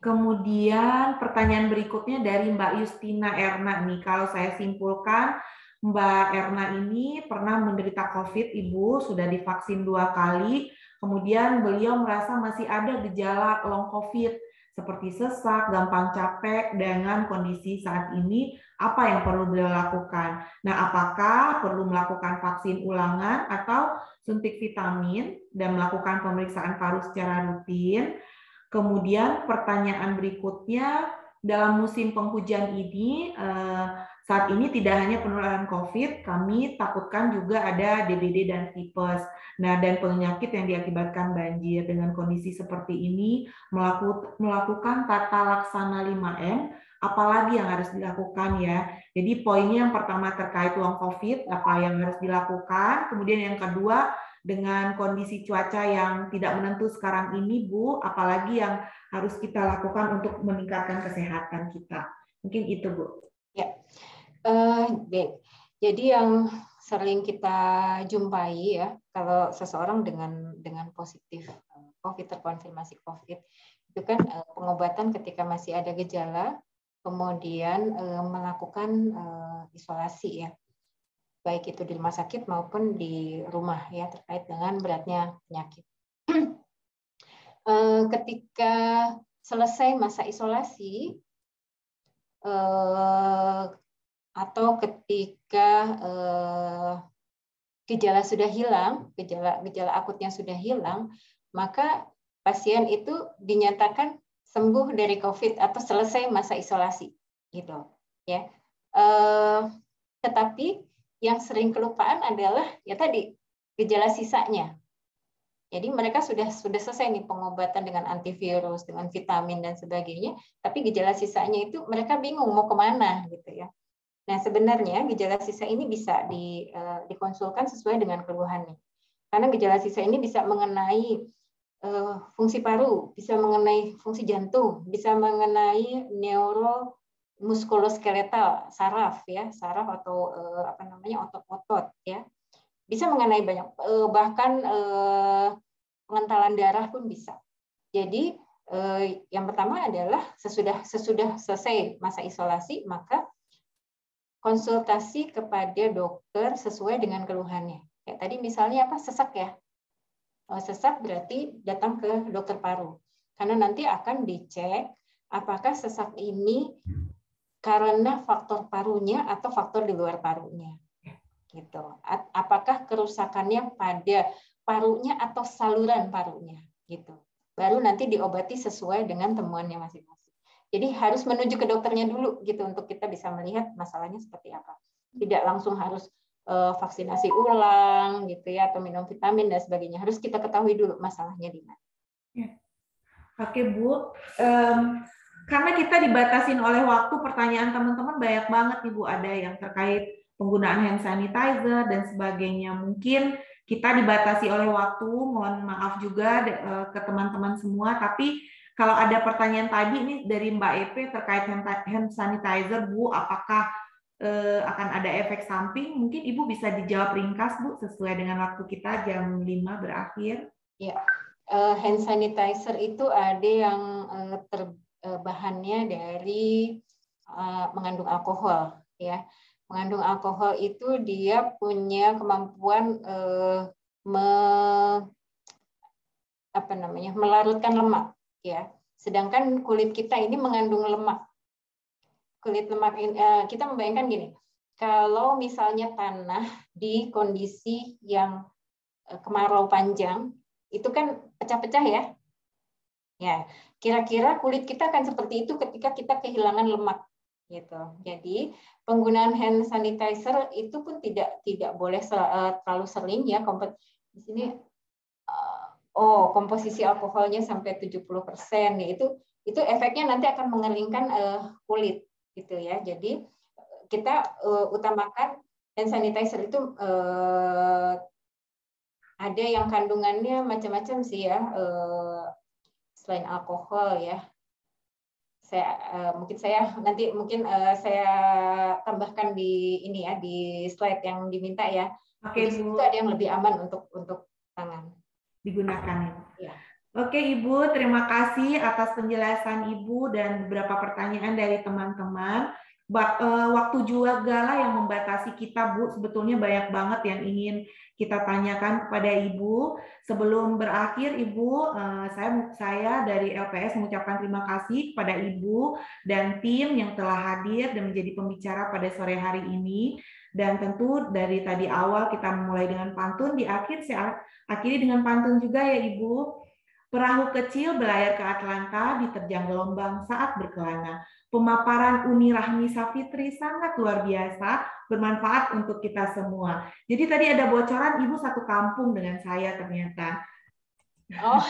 Kemudian pertanyaan berikutnya dari Mbak Justina Erna nih. Kalau saya simpulkan, Mbak Erna ini pernah menderita COVID, Ibu, sudah divaksin 2 kali. Kemudian beliau merasa masih ada gejala long COVID, seperti sesak, gampang capek. Dengan kondisi saat ini, apa yang perlu beliau lakukan? Nah, apakah perlu melakukan vaksin ulangan atau suntik vitamin dan melakukan pemeriksaan paru secara rutin? Kemudian pertanyaan berikutnya, dalam musim penghujan ini, saat ini tidak hanya penularan COVID, kami takutkan juga ada DBD dan tipes. Nah, dan penyakit yang diakibatkan banjir. Dengan kondisi seperti ini, melakukan tata laksana 5M, apalagi yang harus dilakukan ya. Jadi poinnya yang pertama terkait long COVID, apa yang harus dilakukan. Kemudian yang kedua, dengan kondisi cuaca yang tidak menentu sekarang ini, Bu, apalagi yang harus kita lakukan untuk meningkatkan kesehatan kita. Mungkin itu, Bu. Ya, baik. Jadi yang sering kita jumpai ya, kalau seseorang dengan positif COVID, terkonfirmasi COVID, itu kan pengobatan ketika masih ada gejala, kemudian melakukan isolasi ya, baik itu di rumah sakit maupun di rumah ya, terkait dengan beratnya penyakit. Ketika selesai masa isolasi atau ketika gejala sudah hilang, gejala akutnya sudah hilang, maka pasien itu dinyatakan sembuh dari COVID atau selesai masa isolasi, gitu ya. Tetapi yang sering kelupaan adalah ya tadi gejala sisanya. Jadi mereka sudah selesai nih pengobatan dengan antivirus, dengan vitamin dan sebagainya, tapi gejala sisanya itu mereka bingung mau kemana gitu ya. Nah sebenarnya gejala sisa ini bisa dikonsulkan sesuai dengan keluhannya. Karena gejala sisa ini bisa mengenai fungsi paru, bisa mengenai fungsi jantung, bisa mengenai muskuloskeletal, saraf ya, saraf atau otot-otot ya, bisa mengenai banyak, bahkan pengentalan darah pun bisa. Jadi yang pertama adalah sesudah selesai masa isolasi, maka konsultasi kepada dokter sesuai dengan keluhannya. Kayak tadi misalnya apa, sesak ya, sesak berarti datang ke dokter paru, karena nanti akan dicek apakah sesak ini karena faktor parunya atau faktor di luar parunya, gitu. Apakah kerusakannya pada parunya atau saluran parunya, gitu. Baru nanti diobati sesuai dengan temuannya masing-masing. Jadi harus menuju ke dokternya dulu, gitu, untuk kita bisa melihat masalahnya seperti apa. Tidak langsung harus vaksinasi ulang, gitu ya, atau minum vitamin dan sebagainya. Harus kita ketahui dulu masalahnya di mana. Oke, Bu. Karena kita dibatasin oleh waktu, pertanyaan teman-teman banyak banget nih, Bu. Ada yang terkait penggunaan hand sanitizer dan sebagainya. Mungkin kita dibatasi oleh waktu, mohon maaf juga ke teman-teman semua. Tapi kalau ada pertanyaan tadi ini dari Mbak Epe terkait hand sanitizer, Bu, apakah akan ada efek samping? Mungkin Ibu bisa dijawab ringkas, Bu, sesuai dengan waktu kita jam 5 berakhir. Ya, hand sanitizer itu ada yang bahannya dari mengandung alkohol ya. Mengandung alkohol itu dia punya kemampuan melarutkan lemak, ya. Sedangkan kulit kita ini mengandung lemak. Kulit lemak kita membayangkan gini, kalau misalnya tanah di kondisi yang kemarau panjang, itu kan pecah-pecah ya. Ya, kira-kira kulit kita akan seperti itu ketika kita kehilangan lemak, gitu. Jadi penggunaan hand sanitizer itu pun tidak boleh terlalu sering ya. Di sini komposisi alkoholnya sampai 70%, ya itu efeknya nanti akan mengeringkan kulit, gitu ya. Jadi kita utamakan hand sanitizer itu ada yang kandungannya macam-macam sih ya. Selain alkohol ya, mungkin saya tambahkan di ini ya, di slide yang diminta ya. Oke, Jadi Bu. itu ada yang lebih aman untuk tangan Digunakan. ya. Oke, Ibu, terima kasih atas penjelasan Ibu dan beberapa pertanyaan dari teman-teman. Waktu juga lah yang membatasi kita, Bu. Sebetulnya banyak banget yang ingin kita tanyakan kepada Ibu. Sebelum berakhir, Ibu, saya dari LPS mengucapkan terima kasih kepada Ibu dan tim yang telah hadir dan menjadi pembicara pada sore hari ini. Dan tentu dari tadi awal kita mulai dengan pantun, di akhir saya akhiri dengan pantun juga ya Ibu. Perahu kecil berlayar ke Atlanta diterjang gelombang saat berkelana. Pemaparan Uni Rahmi Safitri sangat luar biasa, bermanfaat untuk kita semua. Jadi tadi ada bocoran Ibu satu kampung dengan saya ternyata. Oh.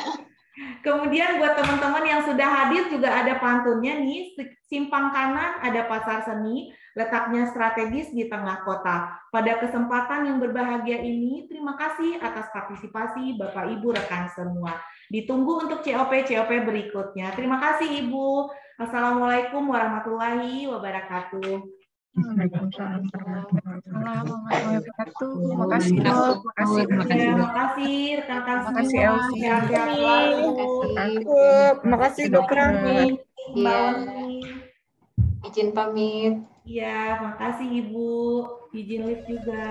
Kemudian buat teman-teman yang sudah hadir juga ada pantunnya nih, simpang kanan ada pasar seni, letaknya strategis di tengah kota. Pada kesempatan yang berbahagia ini, terima kasih atas partisipasi Bapak Ibu rekan semua. Ditunggu untuk COP berikutnya. Terima kasih Ibu. Assalamualaikum warahmatullahi wabarakatuh. Waalaikumsalam warahmatullahi wabarakatuh. Makasih dok, makasih Uni. Terima kasih rekan-rekan Makasih semua. Elvi. Sehat-sehat selalu. Makasih Dok Rami. Mbak Oni. Izin pamit. Iya, makasih Ibu. Izin lift juga.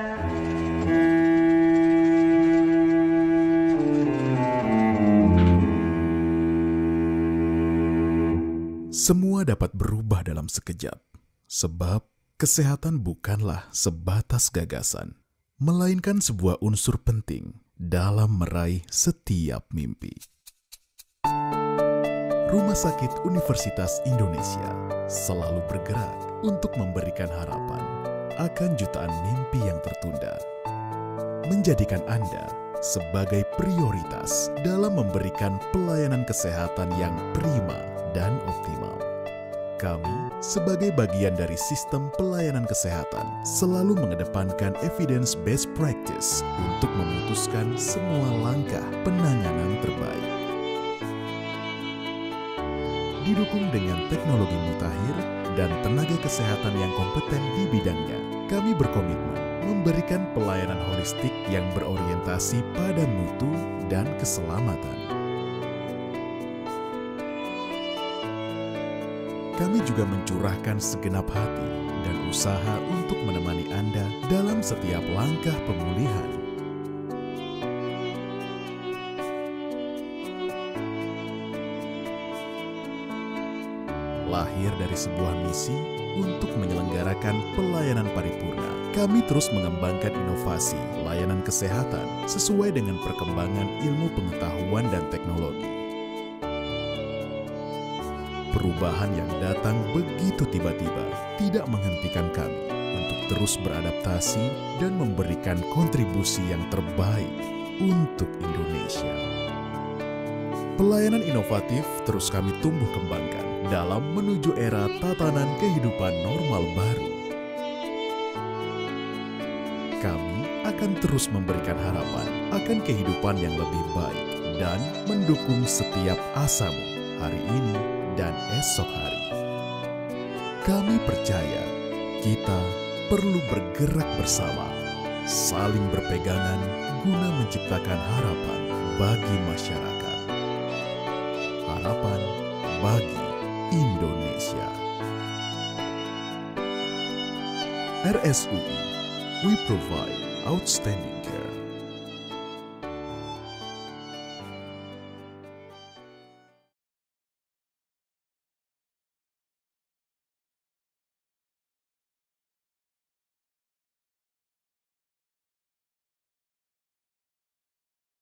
Semua dapat berubah dalam sekejap, sebab kesehatan bukanlah sebatas gagasan, melainkan sebuah unsur penting dalam meraih setiap mimpi. Rumah Sakit Universitas Indonesia selalu bergerak untuk memberikan harapan akan jutaan mimpi yang tertunda, menjadikan Anda sebagai prioritas dalam memberikan pelayanan kesehatan yang prima dan optimal. Kami, sebagai bagian dari sistem pelayanan kesehatan, selalu mengedepankan evidence-based practice untuk memutuskan semua langkah penanganan terbaik. Didukung dengan teknologi mutakhir dan tenaga kesehatan yang kompeten di bidangnya, kami berkomitmen memberikan pelayanan holistik yang berorientasi pada mutu dan keselamatan. Kami juga mencurahkan segenap hati dan usaha untuk menemani Anda dalam setiap langkah pemulihan. Lahir dari sebuah misi untuk menyelenggarakan pelayanan paripurna, kami terus mengembangkan inovasi layanan kesehatan sesuai dengan perkembangan ilmu pengetahuan dan teknologi. Perubahan yang datang begitu tiba-tiba tidak menghentikan kami untuk terus beradaptasi dan memberikan kontribusi yang terbaik untuk Indonesia. Pelayanan inovatif terus kami tumbuh kembangkan dalam menuju era tatanan kehidupan normal baru. Kami akan terus memberikan harapan akan kehidupan yang lebih baik dan mendukung setiap asamu hari ini dan esok hari. Kami percaya kita perlu bergerak bersama, saling berpegangan guna menciptakan harapan bagi masyarakat. Harapan bagi Indonesia. RSUI, we provide outstanding